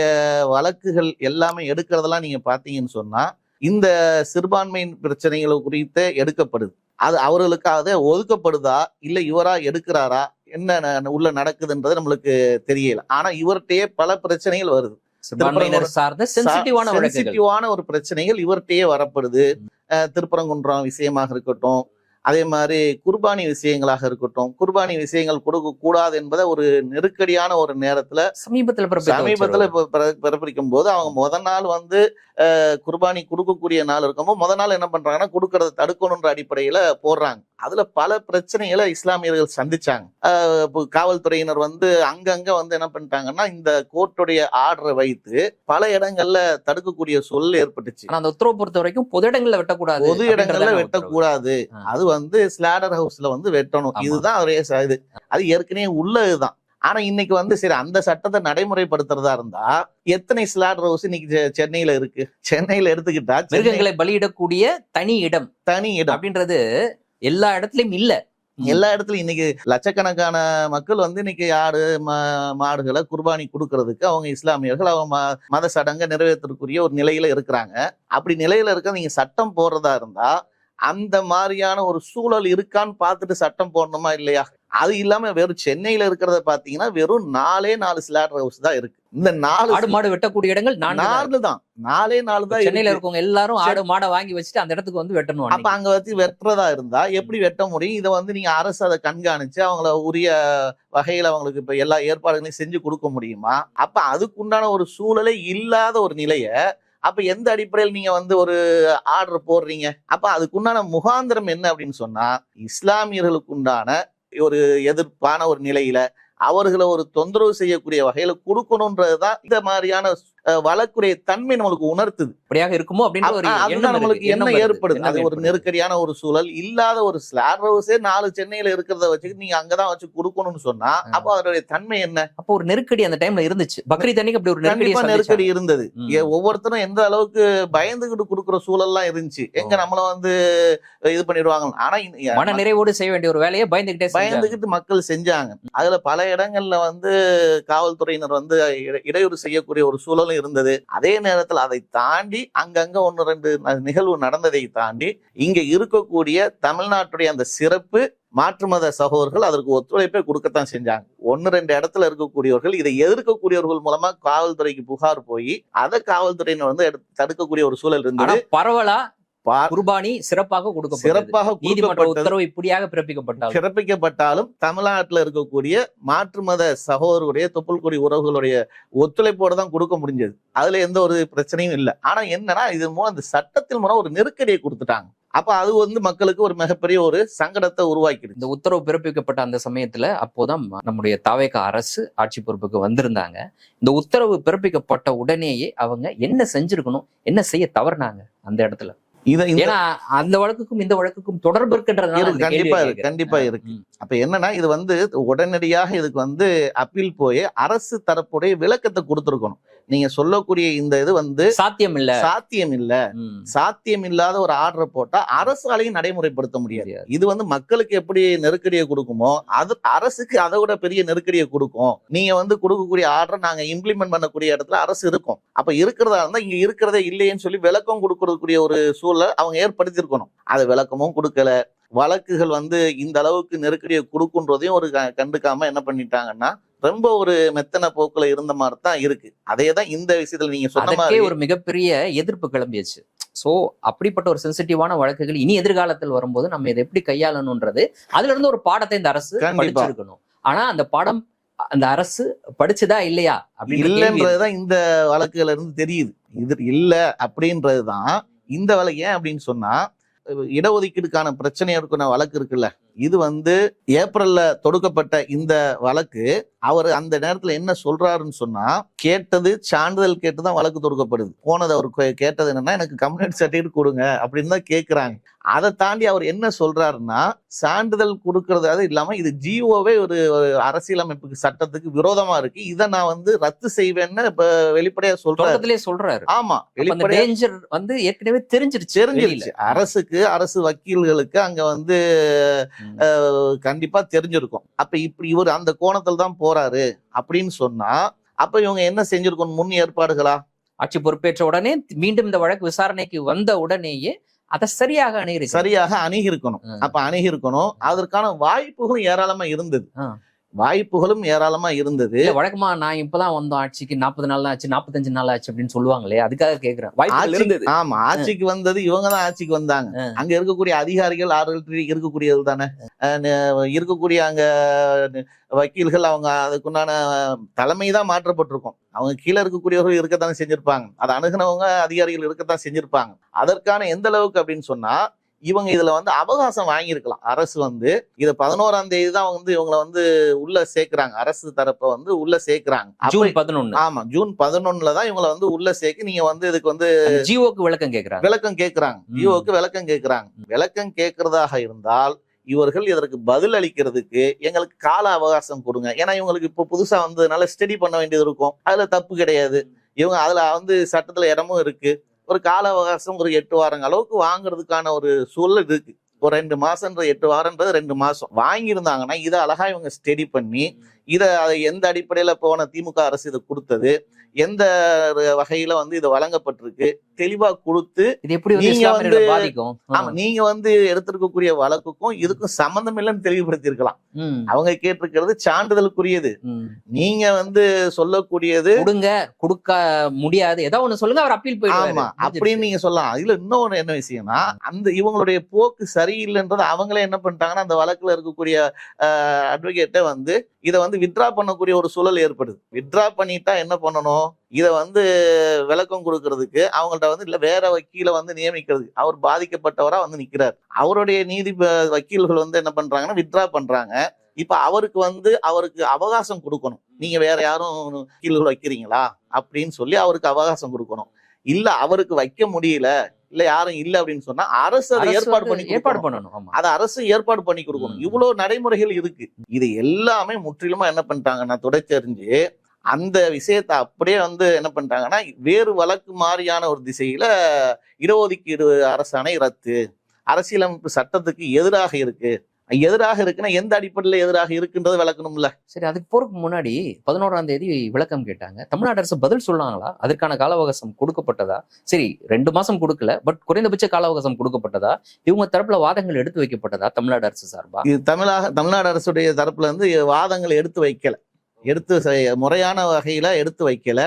வழக்குகள் எல்லாமே எடுக்கிறதெல்லாம் நீங்க பாத்தீங்கன்னு சொன்னா இந்த சிறுபான்மையின் பிரச்சனைகள் குறித்து எடுக்கப்படுது. அது அவர்களுக்கு அதை ஒதுக்கப்படுதா இல்ல இவரா எடுக்கிறாரா என்ன உள்ள நடக்குதுன்றது நம்மளுக்கு தெரியல. ஆனா இவர்கிட்டயே பல பிரச்சனைகள் வருது. சென்சிட்டிவான ஒரு பிரச்சனைகள் இவர்கிட்டயே வரப்படுது. திருப்பரங்குன்றம் விஷயமாக இருக்கட்டும், அதே மாதிரி குர்பானி விஷயங்களாக இருக்கட்டும். குர்பானி விஷயங்கள் கொடுக்க கூடாது என்பதை ஒரு நெருக்கடியான ஒரு நேரத்துல சமீபத்துல பிறப்பிக்கும் போது அவங்க முதல் நாள் குர்பானி கொடுக்கக்கூடிய நாள் இருக்கும்போது முதல் நாள் என்ன பண்றாங்கன்னா கொடுக்கறத தடுக்கணுன்ற அடிப்படையில போடுறாங்க. அதுல பல பிரச்சனைகளை இஸ்லாமியர்கள் சந்திச்சாங்க. காவல்துறையினர் அங்கங்க என்ன பண்ணிட்டாங்கன்னா இந்த கோர்ட்டுடைய ஆர்டரை வைத்து பல இடங்கள்ல தடுக்கக்கூடிய சூழல் ஏற்பட்டுச்சு. அந்த உத்தரவு பொறுத்த வரைக்கும் பொது இடங்கள்ல வெட்டக்கூடாது, பொது இடங்கள்ல வெட்டக்கூடாது. அது ஸ்லாடர் ஹவுஸ்ல வெட்டணும். இதுதான் இது. அது ஏற்கனவே உள்ளதுதான். ஆனா இன்னைக்கு சரி அந்த சட்டத்தை நடைமுறைப்படுத்துறதா இருந்தா எத்தனை ஸ்லாடர் ஹவுஸ் இன்னைக்கு சென்னையில இருக்கு? சென்னையில எடுத்துக்கிட்டா மிருகங்களை பலியிடக்கூடிய தனி இடம் அப்படின்றது எல்லா இடத்துலயும் இல்ல. எல்லா இடத்துலயும் இன்னைக்கு லட்சக்கணக்கான மக்கள் இன்னைக்கு ஆடு மாடுகளை குர்பானி கொடுக்கறதுக்கு அவங்க இஸ்லாமியர்கள் அவங்க மத சடங்கை நிறைவேற்றக்கூடிய ஒரு நிலையில இருக்கிறாங்க. அப்படி நிலையில இருக்க நீங்க சட்டம் போடுறதா இருந்தா அந்த மாதிரியான ஒரு சூழல் இருக்கான்னு பார்த்துட்டு சட்டம் போடணுமா இல்லையா? அது இல்லாம வெறும் சென்னையில இருக்கிறத பாத்தீங்கன்னா வெறும் 4 ஸ்லாட்டர் ஹவுஸ் தான் இருக்கு. இந்த 4 ஆடு மாடு வெட்டக்கூடிய இடங்கள் 4 தான். 4 தான். சென்னையில இருக்கவங்க எல்லாரும் ஆடு மாடை வாங்கி வச்சுட்டு அந்த இடத்துக்கு வெட்டணும். அப்ப அங்க வெட்டுறதா இருந்தா எப்படி வெட்ட முடியும்? இதை நீங்க அரசு அதை கண்காணிச்சு அவங்கள உரிய வகையில அவங்களுக்கு இப்ப எல்லா ஏற்பாடுகளையும் செஞ்சு கொடுக்க முடியுமா? அப்ப அதுக்குண்டான ஒரு சூழலே இல்லாத ஒரு நிலைய அப்ப எந்த அடிப்படையில் நீங்க ஒரு ஆர்டர் போடுறீங்க? அப்ப அதுக்குண்டான முகாந்திரம் என்ன அப்படின்னு சொன்னா, இஸ்லாமியர்களுக்கு உண்டான ஒரு எதிர்ப்பான ஒரு நிலையில அவர்களை ஒரு தொந்தரவு செய்யக்கூடிய வகையில கொடுக்கணும்ன்றதுதான் இந்த மாதிரியான வழக்குடைய தன்மை நம்மளுக்கு உணர்த்துது. அப்படியாக இருக்குமோ அப்படின்னு நம்மளுக்கு என்ன ஏற்படுது? அது ஒரு நெருக்கடியான ஒரு சூழல். இல்லாத ஒரு ஸ்லாட்டர் ஹவுஸே 4 சென்னையில இருக்கிறத வச்சுக்கிட்டு நீங்க அங்கதான் வச்சு கொடுக்கணும்னு சொன்னா அப்போ அதோடைய தன்மை என்ன? அப்போ ஒரு நெருக்கடி அந்த டைம்ல இருந்துச்சு. பக்ரீத் அன்னைக்கு அப்படி ஒரு நெருக்கடி இருந்தது. ஒவ்வொருத்தரும் எந்த அளவுக்கு பயந்துகிட்டு கொடுக்குற சூழல்லாம் இருந்துச்சு. எங்க நம்மள இது பண்ணிடுவாங்க. ஆனா மன நிறைவோடு செய்ய வேண்டிய ஒரு வேலையை பயந்துகிட்டு மக்கள் செஞ்சாங்க. அதுல பல இடங்கள்ல காவல்துறையினர் இடையூறு செய்யக்கூடிய ஒரு சூழல் இருந்தது. அதே நேரத்தில் அதை தாண்டி அங்கங்க 1-2 நிகழ்வு நடந்ததை தாண்டி இங்க இருக்கக்கூடிய தமிழ்நாட்டுடைய அந்த சிறப்பு மாற்று மத சகோதரர்கள் அதற்கு ஒத்துழைப்பை கொடுக்கத்தான் செஞ்சாங்க. 1-2 இடத்துல இருக்கக்கூடியவர்கள் இதை எதிர்க்கக்கூடியவர்கள் மூலமா காவல்துறைக்கு புகார் போய் அதை காவல்துறையினர் வந்து தடுக்கக்கூடிய ஒரு சூழல் இருந்தது. பரவலா குர்பானி சிறப்பாக நீதிமன்ற உத்தரவு இப்படியாக பிறப்பிக்கப்பட்டாலும் தமிழ்நாட்டில் இருக்கக்கூடிய மாற்று மத சகோதரருடைய தொப்புள் கொடி உறவுகளுடைய ஒத்துழைப்போடு தான் கொடுக்க முடிஞ்சது. அதுல எந்த ஒரு பிரச்சனையும் இல்லை. ஆனா என்னன்னா இது மூலம் இந்த சட்டத்தின் மூலம் ஒரு நெருக்கடியை கொடுத்துட்டாங்க. அப்ப அது வந்து மக்களுக்கு ஒரு மிகப்பெரிய ஒரு சங்கடத்தை உருவாக்கிடுது. இந்த உத்தரவு பிறப்பிக்கப்பட்ட அந்த சமயத்துல அப்போதான் நம்முடைய தாவேகா அரசு ஆட்சி பொறுப்புக்கு வந்திருந்தாங்க. இந்த உத்தரவு பிறப்பிக்கப்பட்ட உடனேயே அவங்க என்ன செஞ்சிருக்கணும், என்ன செய்ய தவறுனாங்க அந்த இடத்துல? ஏன்னா அந்த வழக்குக்கும் இந்த வழக்குக்கும் தொடர்பு இருக்கின்றதுனால கண்டிப்பா இருக்கு. அப்ப என்னன்னா இது வந்து உடனடியாக இதுக்கு வந்து அப்பீல் போய் அரசு தரப்புடைய விளக்கத்தை கொடுத்திருக்கணும். நீங்க சொல்லக்கூடிய இந்த இது வந்து சாத்தியம் இல்லாத ஒரு ஆர்டரை போட்டா அரசாலையும் நடைமுறைப்படுத்த முடியாது. இது வந்து மக்களுக்கு எப்படி நெருக்கடியை கொடுக்குமோ அது அரசுக்கு அதை விட பெரிய நெருக்கடியை கொடுக்கும். நீங்க வந்து கொடுக்கக்கூடிய ஆர்டரை நாங்க இம்ப்ளிமெண்ட் பண்ணக்கூடிய இடத்துல அரசு இருக்கும். அப்ப இருக்கிறதா இருந்தா இங்க இருக்கிறதே இல்லையேன்னு சொல்லி விளக்கம் கொடுக்கக்கூடிய ஒரு சூழலை அவங்க ஏற்படுத்தியிருக்கணும். அது விளக்கமும் கொடுக்கல. வழக்குகள் வந்து இந்த அளவுக்கு நெருக்கடியை கொடுக்குன்றதையும் ஒரு கண்டுக்காம என்ன பண்ணிட்டாங்கன்னா ரொம்ப ஒரு மெத்தன போக்குல இருந்த மாதிரி தான் இருக்கு. அதே தான் இந்த விஷயத்துல நீங்க சொன்ன மாதிரி ஒரு மிகப்பெரிய எதிர்ப்பு கிளம்பியாச்சு. சோ அப்படிப்பட்ட ஒரு சென்சிட்டிவான வழக்குகள் இனி எதிர்காலத்தில் வரும்போது நம்ம இதை எப்படி கையாளணும்ன்றது அதுல இருந்து ஒரு பாடத்தை இந்த அரசு படிச்சிருக்கணும். ஆனா அந்த பாடம் அந்த அரசு படிச்சுதா இல்லையா இல்லைன்றதுதான் இந்த வழக்குல இருந்து தெரியுது. இது இல்ல அப்படின்றதுதான் இந்த வழக்கு. ஏன் அப்படின்னு சொன்னா இடஒதுக்கீடுக்கான பிரச்சனை இருக்கிற வழக்கு இருக்குல்ல, இது வந்து ஏப்ரல்ல தொடுக்கப்பட்ட இந்த வழக்கு அவர் அந்த நேரத்துல என்ன சொல்றாருன்னு சொன்னா கேட்டது சான்றிதழ் கேட்டுதான் வழக்கு தொடுக்கப்படுது. போனது அவர் கேட்டது என்னன்னா எனக்கு கம்யூனிட்டி சர்டிபிகேட் கொடுங்க அப்படின்னு தான் கேட்கிறாங்க. அதை தாண்டி அவர் என்ன சொல்றாருன்னா சான்றிதழ் கொடுக்கறது அது இல்லாம இது ஜிஓவே ஒரு அரசியலமைப்புக்கு சட்டத்துக்கு விரோதமா இருக்கு, இதை நான் வந்து ரத்து செய்வேன்னு இப்ப வெளிப்படையா சொல்றாரு. ஆமா, வெளிப்படையா வந்து ஏற்கனவே தெரிஞ்சிருச்சு அரசுக்கு, அரசு வக்கீல்களுக்கு அங்க வந்து கண்டிப்பா தெரிஞ்சிருக்கும். அப்ப இப்படி இவர் அந்த கோணத்துல தான் போறாரு அப்படின்னு சொன்னா அப்ப இவங்க என்ன செஞ்சிருக்கணும்? முன் ஏற்பாடுகளா? ஆட்சி பொறுப்பேற்ற உடனே மீண்டும் இந்த வழக்கு விசாரணைக்கு வந்த உடனேயே அதை சரியாக அணுகிருக்கணும். அப்ப அணுகிருக்கணும். அதற்கான வாய்ப்புகளும் ஏராளமா இருந்தது. வழக்கமா நான் இப்பதான் வந்தோம் ஆட்சிக்கு 40 நாள் ஆச்சு, 45 நாள் ஆச்சு அப்படின்னு சொல்லுவாங்க. அதுக்காக கேக்குறேன். ஆமா, ஆட்சிக்கு வந்தது இவங்கதான் ஆட்சிக்கு வந்தாங்க. அங்க இருக்கக்கூடிய அதிகாரிகள் இருக்கக்கூடியது தானே இருக்கக்கூடிய அங்க வக்கீல்கள் அவங்க அதுக்குண்டான தலைமை தான் மாற்றப்பட்டிருக்கும். அவங்க கீழே இருக்கக்கூடியவர்கள் இருக்கத்தானே செஞ்சிருப்பாங்க. அதை அணுகுனவங்க அதிகாரிகள் இருக்கத்தான் செஞ்சிருப்பாங்க. அதற்கான எந்த அளவுக்கு அப்படின்னு சொன்னா இவங்க இதுல வந்து அவகாசம் வாங்கியிருக்கலாம். அரசு வந்து இதை 11ஆம் தேதி தான் வந்து இவங்களை வந்து உள்ள சேர்க்கிறாங்க. அரசு தரப்ப வந்து உள்ள சேர்க்கிறாங்க. ஜூன் 11. ஆமா, ஜூன் 11 தான் இவங்களை வந்து உள்ள சேர்க்க நீங்க வந்து இதுக்கு வந்து ஜிஓக்கு விளக்கம் கேட்கிறாங்க. ஜிஓக்கு விளக்கம் கேட்கிறாங்க. விளக்கம் கேட்கறதாக இருந்தால் இவர்கள் இதற்கு பதில் அளிக்கிறதுக்கு எங்களுக்கு கால அவகாசம் கொடுங்க. ஏன்னா இவங்களுக்கு இப்போ புதுசா வந்ததுனால ஸ்டடி பண்ண வேண்டியது இருக்கும். அதுல தப்பு கிடையாது. இவங்க அதுல வந்து சட்டத்துல இடமும் இருக்கு. ஒரு கால அவகாசம் ஒரு 8 வாரங்கள் அளவுக்கு வாங்குறதுக்கான ஒரு சூழல் இருக்கு. ஒரு 2 மாசம்ன்ற 8 வாரம்ன்றது 2 மாசம் வாங்கியிருந்தாங்கன்னா இதை அழகா இவங்க ஸ்டடி பண்ணி அதை எந்த அடிப்படையில போன திமுக அரசு இதை கொடுத்தது, எந்த வகையில வந்து இது வழங்கப்பட்டிருக்கு தெளிவா கொடுத்து நீங்க வந்து எடுத்திருக்கக்கூடிய வழக்குக்கும் இதுக்கும் சம்பந்தம் இல்லைன்னு தெளிவுபடுத்தி இருக்கலாம். அவங்க கேட்டிருக்கிறது சான்றிதழுக்குரியது. நீங்க வந்து சொல்லக்கூடியது கொடுக்க முடியாது, ஏதோ ஒண்ணு சொல்லுங்க, அவர் அப்பீல் போயிடுவாரு. ஆமா அப்படின்னு நீங்க சொல்லலாம். இதுல இன்னொன்னு என்ன விஷயம்னா அந்த இவங்களுடைய போக்கு சரியில்லைன்றது அவங்களே என்ன பண்ணிட்டாங்கன்னா அந்த வழக்குல இருக்கக்கூடிய அட்வொகேட்டை வந்து இதை வந்து வித்ரா பண்ணக்கூடிய ஒரு சூழல் ஏற்படுது. வித்ரா பண்ணிட்டா என்ன பண்ணணும்? இதை வந்து விளக்கம் கொடுக்கறதுக்கு அவங்கள்ட்ட வந்து இல்ல வேற வக்கீல வந்து நியமிக்கிறது. அவர் பாதிக்கப்பட்டவரா வந்து நிக்கிறார். அவருடைய நீதி வக்கீல்கள் வந்து என்ன பண்றாங்கன்னா வித்ரா பண்றாங்க. இப்ப அவருக்கு அவகாசம் கொடுக்கணும். நீங்க வேற யாரும் வக்கீல்கள் வைக்கிறீங்களா அப்படின்னு சொல்லி அவருக்கு அவகாசம் கொடுக்கணும். இல்ல அவருக்கு வைக்க முடியல, இல்ல யாரும் இல்ல அப்படின்னு சொன்னா அரசு அதை ஏற்பாடு பண்ணணும். அதை அரசு ஏற்பாடு பண்ணி கொடுக்கணும். இவ்வளவு நடைமுறைகள் இருக்கு. இது எல்லாமே முற்றிலுமா என்ன பண்ணிட்டாங்கன்னா துடைச்செறிஞ்சு அந்த விஷயத்த அப்படியே வந்து என்ன பண்ணிட்டாங்கன்னா வேறு வழக்கு மாதிரியான ஒரு திசையில இடஒதுக்கீடு அரசாணை ரத்து, அரசியலமைப்பு சட்டத்துக்கு எதிராக இருக்கு எதிராக இருக்குன்னா எந்த அடிப்படையில எதிராக இருக்குன்றதை விளக்கணும்ல. சரி, அதுக்கு போறதுக்கு முன்னாடி 11ஆம் தேதி விளக்கம் கேட்டாங்க. தமிழ்நாடு அரசு பதில் சொன்னாங்களா? அதற்கான கால அவகாசம் கொடுக்கப்பட்டதா? சரி, 2 மாசம் கொடுக்கல, பட் குறைந்தபட்ச கால அவகாசம் கொடுக்கப்பட்டதா? இவங்க தரப்புல வாதங்கள் எடுத்து வைக்கப்பட்டதா தமிழ்நாடு அரசு சார்பா? இது தமிழ்நாடு அரசுடைய தரப்புல இருந்து வாதங்களை எடுத்து வைக்கல, முறையான வகையில எடுத்து வைக்கல.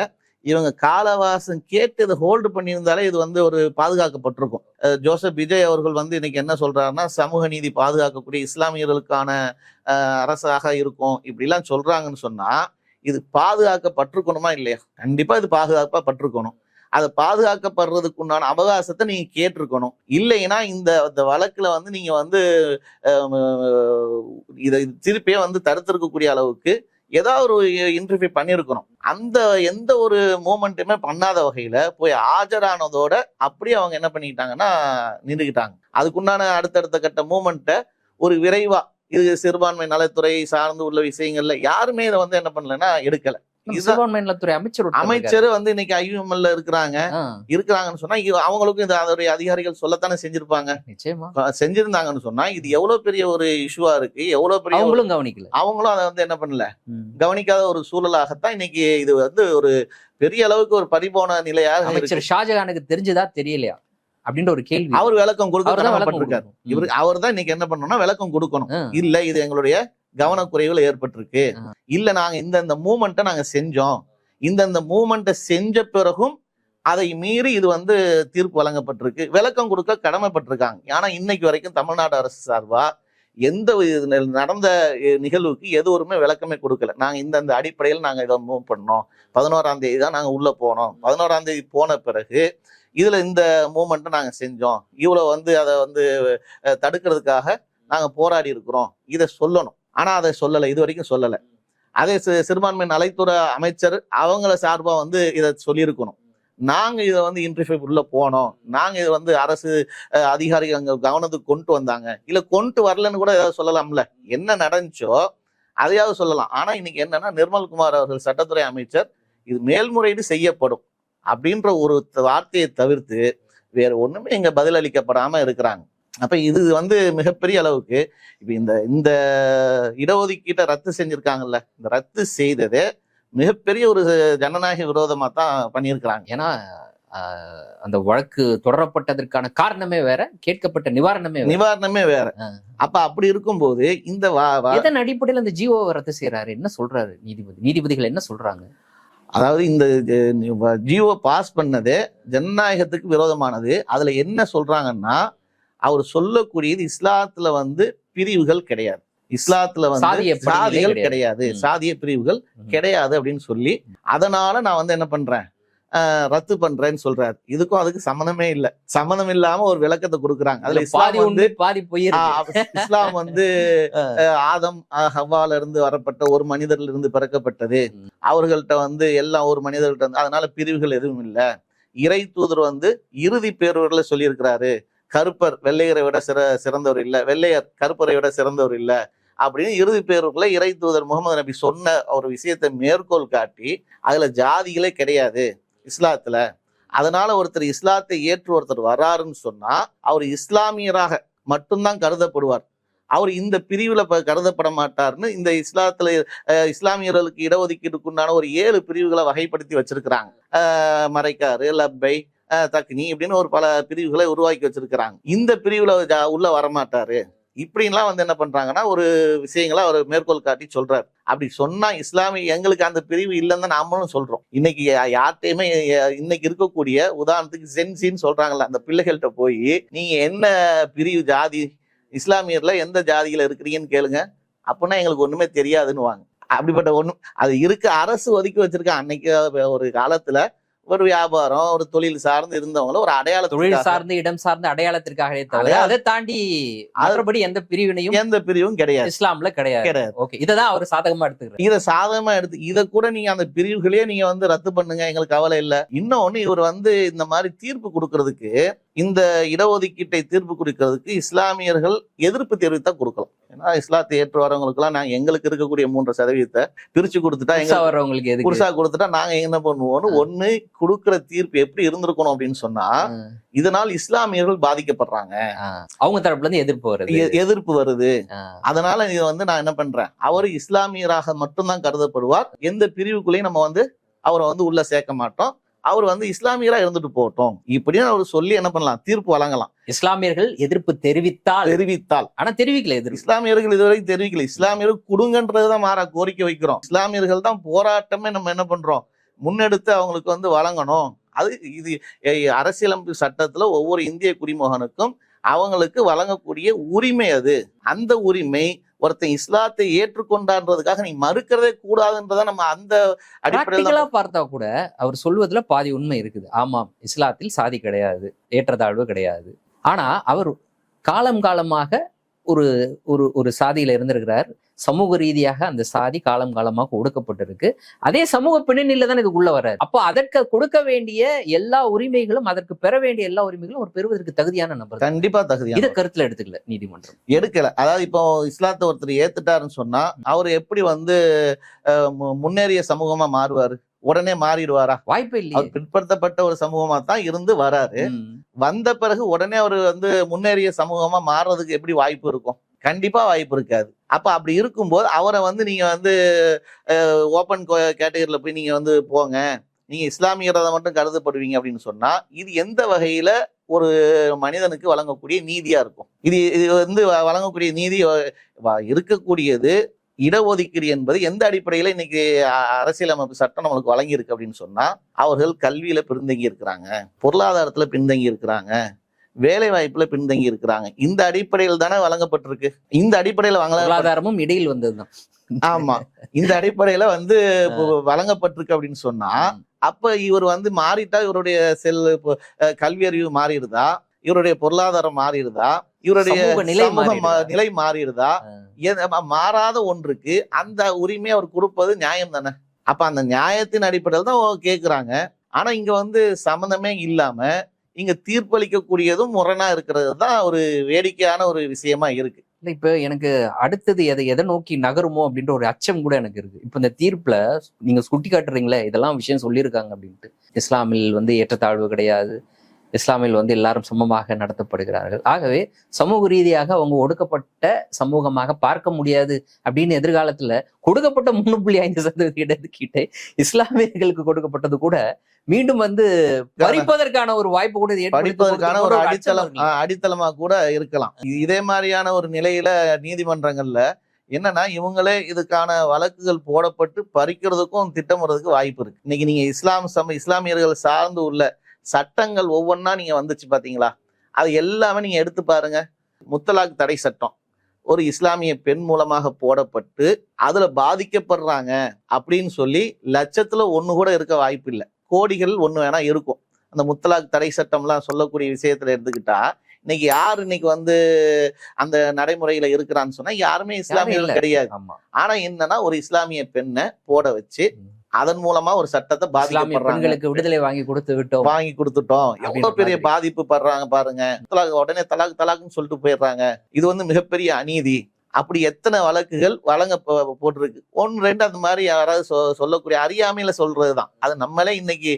இவங்க காலவாசம் கேட்டு இதை ஹோல்டு பண்ணியிருந்தாலே இது ஒரு பாதுகாக்கப்பட்டிருக்கும். ஜோசப் விஜய் அவர்கள் இன்னைக்கு என்ன சொல்றாருன்னா, சமூக நீதி பாதுகாக்கக்கூடிய இஸ்லாமியர்களுக்கான அரசாக இருக்கும் இப்படிலாம் சொல்றாங்கன்னு சொன்னா, இது பாதுகாக்கப்பட்டிருக்கணுமா இல்லையா? கண்டிப்பா இது பாதுகாக்கப்பட்டிருக்கணும். அதை பாதுகாக்கப்படுறதுக்கு உண்டான அவகாசத்தை நீங்க கேட்டிருக்கணும். இல்லைன்னா இந்த வழக்குல நீங்க இதை திருப்பியே தடுத்திருக்கக்கூடிய அளவுக்கு ஏதாவது ஒரு இன்டர்வியூ பண்ணியிருக்கணும். அந்த எந்த ஒரு மூமெண்ட்டுமே பண்ணாத வகையில போய் ஆஜரானதோட அப்படியே அவங்க என்ன பண்ணிக்கிட்டாங்கன்னா நின்றுக்கிட்டாங்க. அதுக்குண்டான அடுத்தடுத்த கட்ட மூமெண்ட்டை ஒரு விரைவா, இது சிறுபான்மை நலத்துறை சார்ந்து உள்ள விஷயங்கள்ல யாருமே இதை என்ன பண்ணலன்னா எடுக்கல. சிறுபான்மை நலத்துறை அமைச்சர் இன்னைக்கு ஐயுஎம்எல்ல இருக்கிறாங்கன்னு சொன்னா அவங்களுக்கும் இது அதோடைய அதிகாரிகள் சொல்லத்தானே செஞ்சிருப்பாங்க. நிச்சயமா செஞ்சிருந்தாங்கன்னு சொன்னா இது எவ்வளவு பெரிய ஒரு இஷ்யூவா இருக்கு, எவ்வளவு பெரிய அவங்களும் கவனிக்கல, அவங்களும் அதை என்ன பண்ணல, கவனிக்காத ஒரு சூழலாகத்தான் இன்னைக்கு இது ஒரு பெரிய அளவுக்கு ஒரு பறிபோன நிலையாக. அமைச்சர் ஷாஜகானுக்கு தெரிஞ்சதா தெரியலையா அப்படின்ற ஒரு கேள்வி. அவர் விளக்கம் கொடுக்க அவர் தான் இன்னைக்கு என்ன பண்ணணும்னா விளக்கம் கொடுக்கணும். இல்ல இது எங்களுடைய கவனக்குறைவுல ஏற்பட்டிருக்கு, இல்ல நாங்க இந்த மூமெண்ட்டை நாங்க செஞ்சோம், இந்த மூமெண்ட்டை செஞ்ச பிறகும் அதை மீறி இது தீர்ப்பு வழங்கப்பட்டிருக்கு, விளக்கம் கொடுக்க கடமைப்பட்டிருக்காங்க. ஆனா இன்னைக்கு வரைக்கும் தமிழ்நாடு அரசு சார்பா எந்த நடந்த நிகழ்வுக்கு எதுவுமே விளக்கமே கொடுக்கல. நாங்க இந்த அடிப்படையில் நாங்க இதை மூவ் பண்ணோம், 11ஆம் தேதி தான் நாங்க உள்ள போனோம், 11ஆம் தேதி போன பிறகு இதுல இந்த மூமெண்ட்டை நாங்க செஞ்சோம், இவ்வளவு அதை தடுக்கிறதுக்காக நாங்க போராடி இருக்கிறோம், இதை சொல்லணும். ஆனா அதை சொல்லலை, இது வரைக்கும் சொல்லலை. அதே சிறுபான்மை நலத்துறை அமைச்சர் அவங்கள சார்பா இதை சொல்லியிருக்கணும். நாங்க இதை இன்டர்வியூ உள்ள போனோம், நாங்க இது அரசு அதிகாரிகள் அங்க கவனத்துக்கு கொண்டு வந்தாங்க, இல்ல கொண்டு வரலன்னு கூட ஏதாவது சொல்லலாம்ல. என்ன நடந்துச்சோ அதையாவது சொல்லலாம். ஆனா இன்னைக்கு என்னன்னா, நிர்மல்குமார் அவர்கள் சட்டத்துறை அமைச்சர் இது மேல்முறையீடு செய்யப்படும் அப்படின்ற ஒரு வார்த்தையை தவிர்த்து வேற ஒண்ணுமே இங்க பதில் அளிக்கப்படாம இருக்கிறாங்க. அப்ப இது மிகப்பெரிய அளவுக்கு இப்ப இந்த இடஒதுக்கீட்டை ரத்து செஞ்சிருக்காங்கல்ல, இந்த ரத்து செய்ததே மிகப்பெரிய ஒரு ஜனநாயக விரோதமா தான் பண்ணியிருக்கிறாங்க. ஏன்னா அந்த வழக்கு தொடரப்பட்டதற்கான காரணமே வேற, கேட்கப்பட்ட நிவாரணமே வேற. அப்ப அப்படி இருக்கும்போது இதன் அடிப்படையில் அந்த ஜிஓ ரத்து செய்யறாரு, என்ன சொல்றாரு நீதிபதிகள் என்ன சொல்றாங்க? அதாவது இந்த ஜிஓ பாஸ் பண்ணதே ஜனநாயகத்துக்கு விரோதமானது. அதுல என்ன சொல்றாங்கன்னா, அவர் சொல்லக்கூடியது இஸ்லாத்துல பிரிவுகள் கிடையாது, இஸ்லாத்துல சாதிகள் கிடையாது, சாதிய பிரிவுகள் கிடையாது அப்படின்னு சொல்லி, அதனால நான் என்ன பண்றேன், ரத்து பண்றேன்னு சொல்றாரு. இதுக்கும் அதுக்கு சம்மந்தமே இல்லை. சம்மந்தம் இல்லாம ஒரு விளக்கத்தை கொடுக்குறாங்க. அதுல இஸ்லாம் ஆதம் ஹவ்வால இருந்து வரப்பட்ட ஒரு மனிதர்ல இருந்து பிறக்கப்பட்டது, அவர்கள்ட்ட எல்லாம் ஒரு மனிதர்கள்ட்ட அதனால பிரிவுகள் எதுவும் இல்லை. இறை தூதர் இறுதி பேருவர்ல சொல்லியிருக்கிறாரு, கருப்பர் வெள்ளையரை விட சிறந்தவர் இல்லை, வெள்ளையர் கருப்பரை விட சிறந்தவர் இல்லை அப்படின்னு இறுதி பேருக்குள்ள இறை தூதர் முகமது நபி சொன்ன ஒரு விஷயத்தை மேற்கோள் காட்டி, அதுல ஜாதிகளே கிடையாது இஸ்லாத்துல, அதனால ஒருத்தர் இஸ்லாத்தை ஏற்று ஒருத்தர் வர்றாருன்னு சொன்னா அவர் இஸ்லாமியராக மட்டும்தான் கருதப்படுவார், அவர் இந்த பிரிவுல கருதப்பட மாட்டார்னு இந்த இஸ்லாத்துல இஸ்லாமியர்களுக்கு இடஒதுக்கீட்டுக்குண்டான ஒரு 7 பிரிவுகளை வகைப்படுத்தி வச்சிருக்கிறாங்க. மரைக்காரு, லப்பை, தக்னி இப்படின்னு ஒரு பல பிரிவுகளை உருவாக்கி வச்சிருக்கிறாங்க. இந்த பிரிவுல உள்ள வரமாட்டாரு இப்படின்லாம் என்ன பண்றாங்கன்னா ஒரு விஷயங்களை அவர் மேற்கோள் காட்டி சொல்றாரு. அப்படி சொன்னா இஸ்லாமிய எங்களுக்கு அந்த பிரிவு இல்லைன்னு தான் நாமளும் சொல்றோம். இன்னைக்கு யார்கிட்டையுமே இன்னைக்கு இருக்கக்கூடிய உதாரணத்துக்கு ஜென்சின்னு சொல்றாங்கல்ல, அந்த பிள்ளைகள்கிட்ட போய் நீங்க என்ன பிரிவு ஜாதி, இஸ்லாமியர்ல எந்த ஜாதியில இருக்கிறீங்கன்னு கேளுங்க, அப்படின்னா எங்களுக்கு ஒண்ணுமே தெரியாதுன்னு வாங்க. அப்படிப்பட்ட ஒண்ணும் அது இருக்கு, அரசு ஒதுக்கி வச்சிருக்காங்க. அன்னைக்கு ஒரு காலத்துல ஒரு வியாபாரம், ஒரு தொழில் சார்ந்து இருந்தவங்கள ஒரு அடையாள தொழில் சார்ந்து இடம் சார்ந்த அடையாளத்திற்காக தவிர அதை தாண்டி மற்றபடி எந்த பிரிவும் கிடையாது, இஸ்லாம்ல கிடையாது. ஓகே, இதான் அவர் சாதகமா எடுத்துக்கிறார். இதை சாதகமா எடுத்து இதை கூட நீங்க அந்த பிரிவுகளே நீங்க ரத்து பண்ணுங்க, எங்களுக்கு கவலை இல்லை. இன்னொன்னு இவர் இந்த மாதிரி தீர்ப்பு கொடுக்கறதுக்கு இந்த இடஒதுக்கீட்டை தீர்ப்பு கொடுக்கிறதுக்கு இஸ்லாமியர்கள் எதிர்ப்பு தெரிவித்தா கொடுக்கலாம். ஏன்னா இஸ்லாத்தை ஏற்று வரவங்களுக்குலாம் நாங்க எங்களுக்கு இருக்கக்கூடிய 3% பிரிச்சு கொடுத்துட்டா புதுசா வர்றவங்களுக்கு எதுக்கு? புதுசா கொடுத்துட்டா நாங்க என்ன பண்ணுவோம்னு ஒண்ணு கொடுக்கிற தீர்ப்பு எப்படி இருந்திருக்கணும் அப்படின்னு சொன்னா, இதனால் இஸ்லாமியர்கள் பாதிக்கப்படுறாங்க, அவங்க தரப்புல இருந்து எதிர்ப்பு வருது. அதனால இதை வந்து நான் என்ன பண்றேன், அவரு இஸ்லாமியராக மட்டும்தான் கருதப்படுவார், எந்த பிரிவுக்குள்ளேயும் நம்ம வந்து அவரை வந்து உள்ள சேர்க்க மாட்டோம், அவர் வந்து இஸ்லாமியரா இருந்துட்டு போட்டோம் இப்படின்னு அவர் சொல்லி என்ன பண்ணலாம், தீர்ப்பு வழங்கலாம். இஸ்லாமியர்கள் எதிர்ப்பு தெரிவித்தால் ஆனா தெரிவிக்கல. இஸ்லாமியர்கள் இதுவரைக்கும் தெரிவிக்கல. இஸ்லாமியர்கள் கொடுங்கன்றதுதான் மாறா கோரிக்கை வைக்கிறோம். இஸ்லாமியர்கள் தான் போராட்டமே நம்ம என்ன பண்றோம், முன்னெடுத்து அவங்களுக்கு வந்து வழங்கணும். அது இது அரசியலமைப்பு சட்டத்துல ஒவ்வொரு இந்திய குடிமகனுக்கும் அவங்களுக்கு வழங்கக்கூடிய உரிமை. அது அந்த உரிமை ஒருத்தன் இஸ்லாத்தை ஏற்றுக்கொண்டான்றதுக்காக நீ மறுக்கிறதே கூடாதுன்றத நம்ம அந்த அடிப்படையில பார்த்தா கூட அவர் சொல்வதுல பாதி உண்மை இருக்குது. ஆமாம், இஸ்லாத்தில் சாதி கிடையாது, ஏற்றத்தாழ்வு கிடையாது. ஆனா அவர் காலம் காலமாக ஒரு ஒரு ஒரு சாதியில இருந்திருக்கிறார். சமூக ரீதியாக அந்த சாதி காலம் காலமாக ஒடுக்கப்பட்டிருக்கு. அதே சமூக பின்னணியில தான் இதுக்குள்ள வர்றாரு. அப்போ அதற்கு கொடுக்க வேண்டிய எல்லா உரிமைகளும், அதற்கு பெற வேண்டிய எல்லா உரிமைகளும் அவர் பெறுவதற்கு தகுதியான நபர். கண்டிப்பா தகுதியான. இதை கருத்துல எடுத்துக்கல நீதிமன்றம், எடுக்கல. அதாவது இப்போ இஸ்லாத்தை ஒருத்தர் ஏத்துட்டாருன்னு சொன்னா அவர் எப்படி வந்து முன்னேறிய சமூகமா மாறுவாரு? உடனே மாறிடுவாரா? வாய்ப்பு இல்லை. அவர் பிற்படுத்தப்பட்ட ஒரு சமூகமா தான் இருந்து வராரு. வந்த பிறகு உடனே அவர் வந்து முன்னேறிய சமூகமா மாறுறதுக்கு எப்படி வாய்ப்பு இருக்கும்? கண்டிப்பா வாய்ப்பு இருக்காது. அப்ப அப்படி இருக்கும்போது அவரை வந்து நீங்க வந்து ஓப்பன் கேட்டகரியில போய் நீங்க வந்து போங்க, நீங்க இஸ்லாமியரதை மட்டும் கருதப்படுவீங்க அப்படின்னு சொன்னா இது எந்த வகையில ஒரு மனிதனுக்கு வழங்கக்கூடிய நீதியா இருக்கும்? இது வந்து வழங்கக்கூடிய நீதி இருக்கக்கூடியது இடஒதுக்கீடு என்பது எந்த அடிப்படையில இன்னைக்கு அரசியலமைப்பு சட்டம் நம்மளுக்கு வழங்கி இருக்கு அப்படின்னு சொன்னா, அவர்கள் கல்வியில பின்தங்கி இருக்கிறாங்க, பொருளாதாரத்துல பின்தங்கி இருக்கிறாங்க, வேலை வாய்ப்புல பின்தங்கி இருக்கிறாங்க. இந்த அடிப்படையில் தானே வழங்கப்பட்டிருக்கு. இந்த அடிப்படையில பொருளாதாரமும் இடையில் வந்ததுதான். ஆமா, இந்த அடிப்படையில வந்து வழங்கப்பட்டிருக்கு அப்படின்னு சொன்னா, அப்ப இவர் வந்து மாறிட்டா இவருடைய கல்வி அறிவு மாறிடுதா, இவருடைய பொருளாதாரம் மாறிடுதா, இவருடைய நிலை மாறிடுதா? மாறாத ஒன்றுக்கு அந்த உரிமை அவர் கொடுப்பது நியாயம் தானே? அப்ப அந்த நியாயத்தின் அடிப்படையில் தான் கேட்கிறாங்க. ஆனா இங்க வந்து சம்பந்தமே இல்லாம இங்க தீர்ப்பளிக்கக்கூடியதும் முரணா இருக்கிறது தான் ஒரு வேடிக்கையான ஒரு விஷயமா இருக்கு. இல்ல, இப்ப எனக்கு அடுத்தது எதை நோக்கி நகருமோ அப்படின்ற ஒரு அச்சம் கூட எனக்கு இருக்கு. இப்ப இந்த தீர்ப்புல நீங்க சுட்டி காட்டுறீங்களே, இதெல்லாம் விஷயம் சொல்லியிருக்காங்க அப்படின்ட்டு. இஸ்லாமில் வந்து ஏற்றத்தாழ்வு கிடையாது, இஸ்லாமில் வந்து எல்லாரும் சமமாக நடத்தப்படுகிறார்கள், ஆகவே சமூக ரீதியாக அவங்க ஒடுக்கப்பட்ட சமூகமாக பார்க்க முடியாது அப்படின்னு எதிர்காலத்துல கொடுக்கப்பட்ட 3.5% இடஒதுக்கீட்டை இஸ்லாமியர்களுக்கு கொடுக்கப்பட்டது கூட மீண்டும் வந்து பறிப்பதற்கான ஒரு வாய்ப்பு கூட, படிப்பதற்கான ஒரு அடித்தளமா கூட இருக்கலாம். இதே மாதிரியான ஒரு நிலையில நீதிமன்றங்கள்ல என்னன்னா இவங்களே இதுக்கான வழக்குகள் போடப்பட்டு பறிக்கிறதுக்கும் திட்டமிடுறதுக்கு வாய்ப்பு இருக்கு. இன்னைக்கு நீங்க இஸ்லாமியர்கள் சார்ந்து உள்ள சட்டங்கள் ஒவ்வொன்னா நீங்க வந்துச்சு பாத்தீங்களா, அது எல்லாமே நீங்க எடுத்து பாருங்க. முத்தலாக் தடை சட்டம் ஒரு இஸ்லாமிய பெண் மூலமாக போடப்பட்டு அதுல பாதிக்கப்படுறாங்க அப்படின்னு சொல்லி லட்சத்துல 1 கூட இருக்க வாய்ப்பு இல்லை, கோடிகள் 1 வேணா இருக்கும். அந்த முத்தலாக் தடை சட்டம்லாம் சொல்லக்கூடிய விஷயத்துல எடுத்துக்கிட்டா இன்னைக்கு யாரு இன்னைக்கு வந்து அந்த நடைமுறையில இருக்கிறான்னு சொன்னா யாருமே இஸ்லாமியர்கள் கிடையாது. ஆனா என்னன்னா ஒரு இஸ்லாமிய பெண்ணை போட வச்சு அதன் மூலமா ஒரு சட்டத்தை பாதிக்கப்படுறாங்க, விடுதலை வாங்கி கொடுத்துட்டோம். எவ்வளவு பெரிய பாதிப்பு படுறாங்க பாருங்க. உடனே தலாக்னு சொல்லிட்டு போயிடுறாங்க. இது வந்து மிகப்பெரிய அநீதி. அப்படி எத்தனை வழக்குகள் வழங்க போட்டிருக்கு. 1-2 அந்த மாதிரி யாராவது சொல்லக்கூடிய அறியாமையில சொல்றதுதான். அது நம்மளே இன்னைக்கு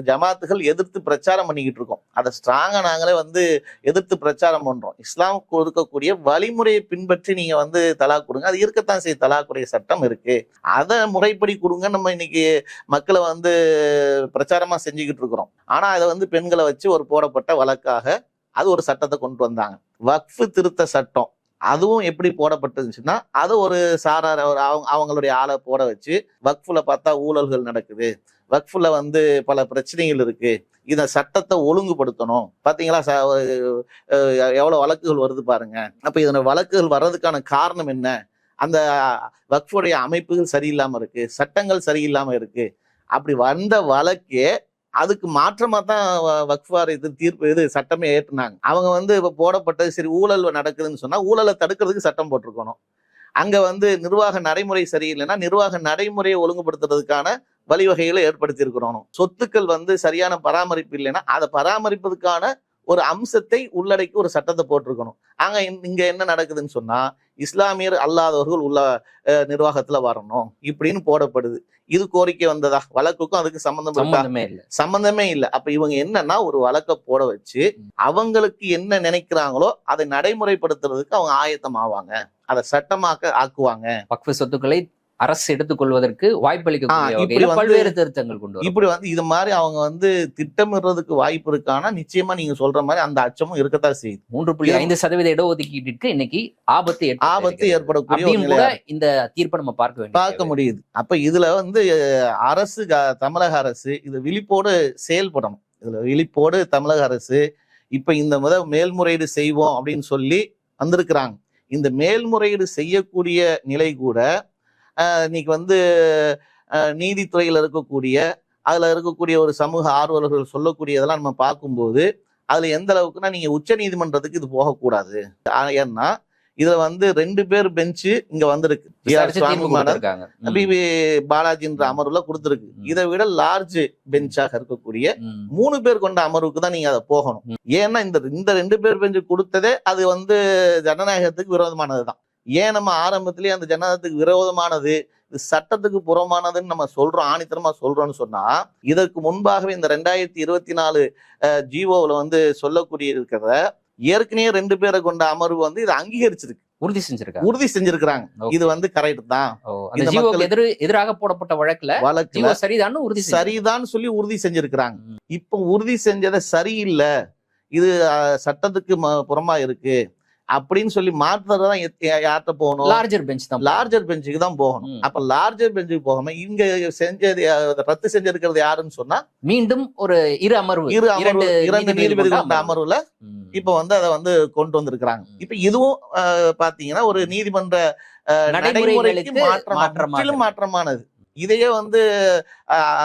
ஜமாத்துகள் எதிர்த்து பிரச்சாரம் பண்ணிக்கிட்டு இருக்கோம். அதை ஸ்ட்ராங்கா நாங்களே வந்து எதிர்த்து பிரச்சாரம் பண்றோம். இஸ்லாம் கொடுக்கக்கூடிய வழிமுறையை பின்பற்றி நீங்க வந்து தலாக் கொடுங்க, அது இருக்கத்தான் செய்ய, தலாக்குடைய சட்டம் இருக்கு, அதை முறைப்படி கொடுங்க. நம்ம இன்னைக்கு மக்களை வந்து பிரச்சாரமா செஞ்சுக்கிட்டு இருக்கிறோம். ஆனா அதை வந்து பெண்களை வச்சு ஒரு போடப்பட்ட வழக்காக அது ஒரு சட்டத்தை கொண்டு வந்தாங்க. வக்ஃபு திருத்த சட்டம் அதுவும் எப்படி போடப்பட்டுச்சுன்னா, அது ஒரு சாரார் அவங்களுடைய ஆளை போட வச்சு வக்ஃபுல பார்த்தா ஊழல்கள் நடக்குது, வக்ஃபுல வந்து பல பிரச்சனைகள் இருக்கு, இந்த சட்டத்தை ஒழுங்குபடுத்தணும். பாத்தீங்களா எவ்வளவு வழக்குகள் வருது பாருங்க. அப்ப இதன வழக்குகள் வர்றதுக்கான காரணம் என்ன? அந்த வக்ஃபுடைய அமைப்புகள் சரியில்லாம இருக்கு, சட்டங்கள் சரியில்லாம இருக்கு. அப்படி வந்த வழக்கே அதுக்கு மாற்றமா தான் வக்ஃப் தீர்ப்பு சட்டமே ஏற்றுனாங்க. அவங்க வந்து இப்ப போடப்பட்டது சரி, ஊழல் நடக்குதுன்னு சொன்னா ஊழலை தடுக்கிறதுக்கு சட்டம் போட்டிருக்கணும். அங்க வந்து நிர்வாக நடைமுறை சரியில்லைன்னா நிர்வாக நடைமுறையை ஒழுங்குபடுத்துறதுக்கான வழிவகைகளை ஏற்படுத்தி இருக்கிறோம். சொத்துக்கள் வந்து சரியான பராமரிப்பு இல்லைன்னா அதை பராமரிப்பதற்கான ஒரு அம்சத்தை உள்ளடக்கி ஒரு சட்டத்தை போட்டிருக்கணும். அங்க இங்க என்ன நடக்குதுன்னு சொன்னா, இஸ்லாமியர் அல்லாதவர்கள் உள்ள நிர்வாகத்துல வரணும் இப்படின்னு போடப்படுது. இது கோரிக்கை வந்ததா? வழக்குக்கும் அதுக்கு சம்பந்தமே இல்ல. அப்ப இவங்க என்னன்னா ஒரு வழக்க போட வச்சு அவங்களுக்கு என்ன நினைக்கிறாங்களோ அதை நடைமுறைப்படுத்துறதுக்கு அவங்க ஆயத்தம் ஆவாங்க, அதை சட்டமாக்க ஆக்குவாங்க. வக்ஃப் சொத்துக்களை அரசு எடுத்துக்கொள்வதற்கு வாய்ப்பளிக்க பல்வேறு திருத்தங்கள் கொண்டு இப்படி இது மாதிரி அவங்க திட்டமிடுறதுக்கு வாய்ப்பு இருக்கானா நிச்சயமா நீங்க சொல்ற மாதிரி அந்த அச்சமும் இருக்கத்தான் செய்யுது. 3.5% இடஒதுக்கீட்டிற்கு இன்னைக்கு ஆபத்து ஏற்படக்கூடிய இந்த தீர்ப்பை நம்ம பார்க்க முடியுது. அப்ப இதுல அரசு, தமிழக அரசு இது விழிப்போடு செயல்படணும். இதுல விழிப்போடு தமிழக அரசு இப்ப இந்த மேல்முறையீடு செய்வோம் அப்படின்னு சொல்லி வந்திருக்கிறாங்க. இந்த மேல்முறையீடு செய்யக்கூடிய நிலை கூட இன்னைக்கு நீதித்துறையில இருக்கக்கூடிய அதுல இருக்கக்கூடிய ஒரு சமூக ஆர்வலர்கள் சொல்லக்கூடியதெல்லாம் நம்ம பார்க்கும்போது அதுல எந்த அளவுக்குன்னா நீங்க உச்ச நீதிமன்றத்துக்கு இது போகக்கூடாது. ஏன்னா இதுல 2 பேர் பெஞ்சு இங்க வந்திருக்கு. பாலாஜின்ற அமர்வுல கொடுத்திருக்கு. இதை விட லார்ஜ் பெஞ்சாக இருக்கக்கூடிய 3 பேர் கொண்ட அமர்வுக்கு தான் நீங்க அதை போகணும். ஏன்னா இந்த 2 பேர் பெஞ்சு கொடுத்ததே அது ஜனநாயகத்துக்கு விரோதமானதுதான். ஏன் நம்ம ஆரம்பத்திலேயே அந்த ஜனநாயகத்துக்கு விரோதமானது, சட்டத்துக்கு புறமானதுன்னு நம்ம சொல்றோம், ஆணித்தரமா சொல்றோம்னு சொன்னா, இதற்கு முன்பாகவே இந்த 2024 ஜிஓவில் சொல்லக்கூடிய இருக்கிறத ஏற்கனவே 2 பேரை கொண்ட அமர்வு இதை அங்கீகரிச்சிருக்கு, உறுதி செஞ்சிருக்காங்க. இது கரெக்ட் தான். எதிராக போடப்பட்ட வழக்குல சரிதான் சொல்லி உறுதி செஞ்சிருக்கிறாங்க. இப்ப உறுதி செஞ்சதை சரியில்லை, இது சட்டத்துக்கு புறமா இருக்கு அப்படின்னு சொல்லி மாற்றுறதுதான் யார்கிட்ட போகணும்? லார்ஜர் பெஞ்சுக்கு தான் போகணும். அப்ப லார்ஜர் பெஞ்சுக்கு போகாம இங்க செஞ்சது ரத்து செஞ்சிருக்கிறது யாருன்னு சொன்னா மீண்டும் ஒரு இரண்டு நீதிபதிகள் அமர்வுல இப்ப அதை கொண்டு வந்திருக்கிறாங்க. இப்ப இதுவும் பாத்தீங்கன்னா ஒரு நீதிமன்ற நடைமுறைக்கு மாற்றமானது. இதையே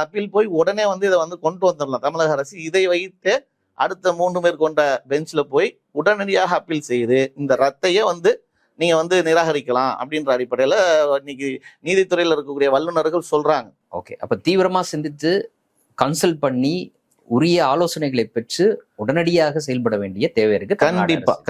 அப்பீல் போய் உடனே இதை கொண்டு வந்துடலாம் தமிழக அரசு. இதை வைத்து அடுத்த 3 பேர் கொண்ட பெஞ்ச்ல போய் உடனடியாக அப்பீல் செய்து இந்த ரத்தையே நீங்க நிராகரிக்கலாம் அப்படின்ற அடிப்படையில இன்னைக்கு நீதித்துறையில இருக்கக்கூடிய வல்லுநர்கள் சொல்றாங்க. ஓகே, அப்ப தீவிரமா சிந்தித்து கன்சல்ட் பண்ணி உரிய ஆலோசனைகளை பெற்று உடனடியாக செயல்பட வேண்டிய தேவை இருக்கு.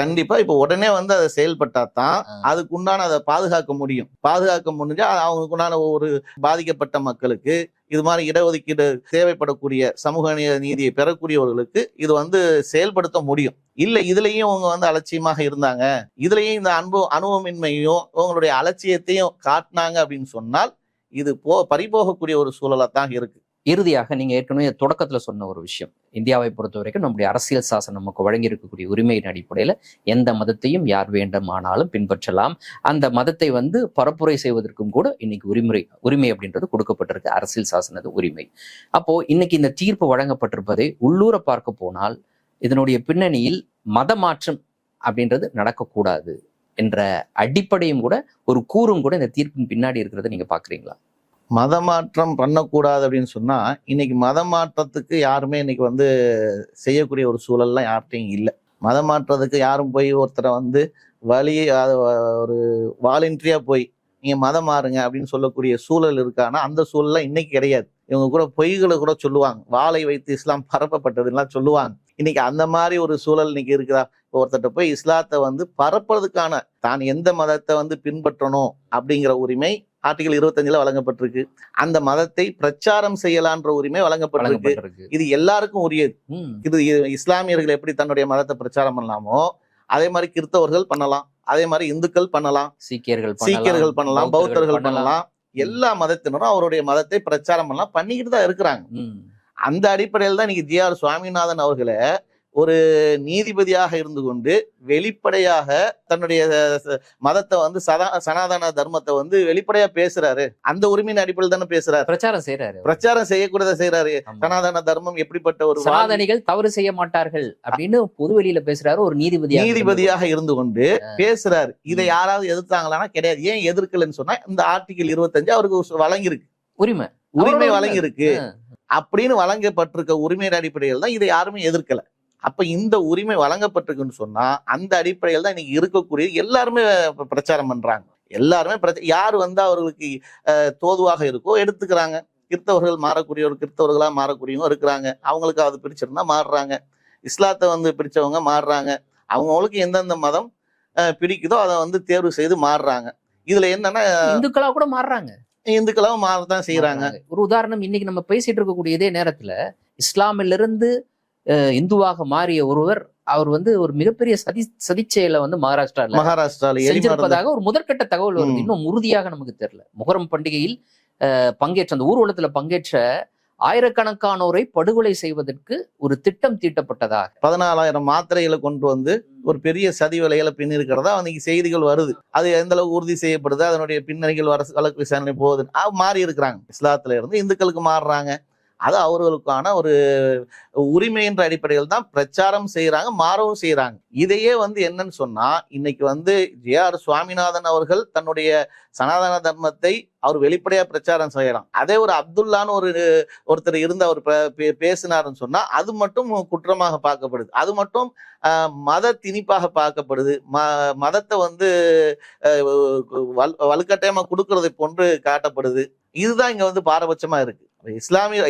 கண்டிப்பா இப்ப உடனே அதை செயல்பட்டா தான் அதுக்குண்டான அதை பாதுகாக்க முடிஞ்சா அவங்களுக்குண்டான ஒரு பாதிக்கப்பட்ட மக்களுக்கு இது மாதிரி இடஒதுக்கீடு தேவைப்படக்கூடிய சமூக நீதியை பெறக்கூடியவர்களுக்கு இது செயல்படுத்த முடியும். இல்ல இதுலயும் அவங்க அலட்சியமாக இருந்தாங்க, இதுலயும் இந்த அனுபவமின்மையும் உங்களுடைய அலட்சியத்தையும் காட்டினாங்க அப்படின்னு சொன்னால் இது பறிபோகக்கூடிய ஒரு சூழலா தான் இருக்கு. இறுதியாக நீங்க ஏற்கனவே தொடக்கத்துல சொன்ன ஒரு விஷயம், இந்தியாவை பொறுத்த வரைக்கும் நம்முடைய அரசியல் சாசனம் நமக்கு வழங்கி இருக்கக்கூடிய உரிமையின் அடிப்படையில எந்த மதத்தையும் யார் வேண்டுமானாலும் பின்பற்றலாம். அந்த மதத்தை பரப்புரை செய்வதற்கும் கூட இன்னைக்கு உரிமை அப்படின்றது கொடுக்கப்பட்டிருக்கு, அரசியல் சாசனது உரிமை. அப்போ இன்னைக்கு இந்த தீர்ப்பு வழங்கப்பட்டிருப்பதை உள்ளூர பார்க்க போனால் இதனுடைய பின்னணியில் மத மாற்றம் அப்படின்றது நடக்கக்கூடாது என்ற அடிப்படையும் கூட ஒரு கூறும் கூட இந்த தீர்ப்பின் பின்னாடி இருக்கிறத நீங்க பாக்குறீங்களா? மதமாற்றம் பண்ணக்கூடாது அப்படின்னு சொன்னா இன்னைக்கு மதமாற்றத்துக்கு யாருமே இன்னைக்கு செய்யக்கூடிய ஒரு சூழல்லாம் யார்கிட்டையும் இல்லை. மதமாற்றத்துக்கு யாரும் போய் ஒருத்தரை ஒரு வாலண்டரியா போய் நீங்க மதம் மாறுங்க அப்படின்னு சொல்லக்கூடிய சூழல் இருக்கானா அந்த சூழல்லாம் இன்னைக்கு கிடையாது. இவங்க கூட பொய்களை கூட சொல்லுவாங்க, வாளை வைத்து இஸ்லாம் பரப்பப்பட்டதுலாம் சொல்லுவாங்க. இன்னைக்கு அந்த மாதிரி ஒரு சூழல் இன்னைக்கு இருக்குதா? ஒருத்தட்ட போய் இஸ்லாத்தை பரப்புறதுக்கான தான் எந்த மதத்தை பின்பற்றணும் அப்படிங்கிற உரிமை ஆர்டிகல் 25 வழங்கப்பட்டிருக்கு. அந்த மதத்தை பிரச்சாரம் செய்யலான்ற உரிமை வழங்கப்பட்டிருக்கு. இது எல்லாருக்கும் உரியது. இது இஸ்லாமியர்கள் எப்படி தன்னுடைய மதத்தை பிரச்சாரம் பண்ணலாமோ அதே மாதிரி கிறிஸ்தவர்கள் பண்ணலாம், அதே மாதிரி இந்துக்கள் பண்ணலாம், சீக்கியர்கள் பண்ணலாம், பௌத்தர்கள் பண்ணலாம். எல்லா மதத்தினரும் அவருடைய மதத்தை பிரச்சாரம் பண்ணலாம், பண்ணிக்கிட்டு தான் இருக்கிறாங்க. அந்த அடிப்படையில் தான் இன்னைக்கு ஜி.ஆர். சுவாமிநாதன் அவர்களை ஒரு நீதிபதியாக இருந்து கொண்டு வெளிப்படையாக தன்னுடைய மதத்தை சனாதன தர்மத்தை வெளிப்படையா பேசுறாரு. அந்த உரிமையின் அடிப்படையில் தானே பேசுறாரு, பிரச்சாரம் செய்யக்கூடாத செய்யறாரு. சனாதன தர்மம் எப்படிப்பட்ட ஒரு சனாதனிகள் தவறு செய்ய மாட்டார்கள் அப்படின்னு பொதுவெளியில பேசுறாரு. ஒரு நீதிபதியாக இருந்து கொண்டு பேசுறாரு. இதை யாராவது எதிர்த்தாங்களான்னா கிடையாது. ஏன் எதிர்க்கலன்னு சொன்னா இந்த ஆர்டிகல் 25 அவருக்கு வழங்கியிருக்கு, உரிமை வழங்கியிருக்கு. அப்படின்னு வழங்கப்பட்டிருக்க உரிமையின் அடிப்படையில் தான் இதை யாருமே எதிர்க்கல. அப்ப இந்த உரிமை வழங்கப்பட்டிருக்குன்னு சொன்னா அந்த அடிப்படையில் தான் இன்னைக்கு இருக்கக்கூடிய எல்லாருமே பிரச்சாரம் பண்றாங்க. எல்லாருமே யாரு அவர்களுக்கு தோதுவாக இருக்கோ எடுத்துக்கிறாங்க. கிறிஸ்தவர்கள் மாறக்கூடியவர் கிறிஸ்தவர்களா மாறக்கூடியவங்க இருக்கிறாங்க, அவங்களுக்கு அது பிடிச்சிருந்தா மாறுறாங்க. இஸ்லாத்தை வந்து பிடிச்சவங்க மாறுறாங்க. அவங்களுக்கு எந்தெந்த மதம் பிடிக்குதோ அதை வந்து தேர்வு செய்து மாறுறாங்க. இதுல என்னன்னா இந்துக்களா கூட மாறுறாங்க, இந்துக்களாவும் மாறத்தான் செய்யறாங்க. ஒரு உதாரணம், இன்னைக்கு நம்ம பேசிட்டு இருக்கக்கூடிய இதே நேரத்துல இஸ்லாமிலிருந்து இந்துவாக மாறிய ஒருவர், அவர் வந்து ஒரு மிகப்பெரிய சதிச்செயலை வந்து மகாராஷ்டிரால செஞ்சிருப்பதாக ஒரு முதற்கட்ட தகவல் வருது. இன்னும் உறுதியாக நமக்கு தெரியல. முகரம் பண்டிகையில் பங்கேற்ற அந்த ஊர்வலத்துல பங்கேற்ற ஆயிரக்கணக்கானோரை படுகொலை செய்வதற்கு ஒரு திட்டம் தீட்டப்பட்டதாக 14,000 மாத்திரைகளை கொண்டு வந்து ஒரு பெரிய சதி வேலைகளை பின்னிருக்கிறதா அன்னைக்கு செய்திகள் வருது. அது எந்த அளவுக்கு உறுதி செய்யப்படுது, அதனுடைய பின்னணிகள் வழக்கு விசாரணை போகுது. மாறி இருக்கிறாங்க. இஸ்லாத்துல இருந்து இந்துக்களுக்கு மாறுறாங்க. அது அவர்களுக்கான ஒரு உரிமை என்ற அடிப்படையில் தான் பிரச்சாரம் செய்யறாங்க, மாறவும் செய்யறாங்க. இதையே வந்து என்னன்னு சொன்னா, இன்னைக்கு வந்து ஜே.ஆர். சுவாமிநாதன் அவர்கள் தன்னுடைய சனாதன தர்மத்தை அவர் வெளிப்படையா பிரச்சாரம் செய்யலாம். அதே ஒரு அப்துல்லான்னு ஒருத்தர் இருந்து அவர் பேசினாருன்னு சொன்னா அது மட்டும் குற்றமாக பார்க்கப்படுது. அது மட்டும் மத திணிப்பாக பார்க்கப்படுது. மதத்தை வந்து வலுக்கட்டாயமா கொடுக்கறதை போன்று காட்டப்படுது. இதுதான் இங்க வந்து பாரபட்சமா இருக்கு. இஸ்லாமிய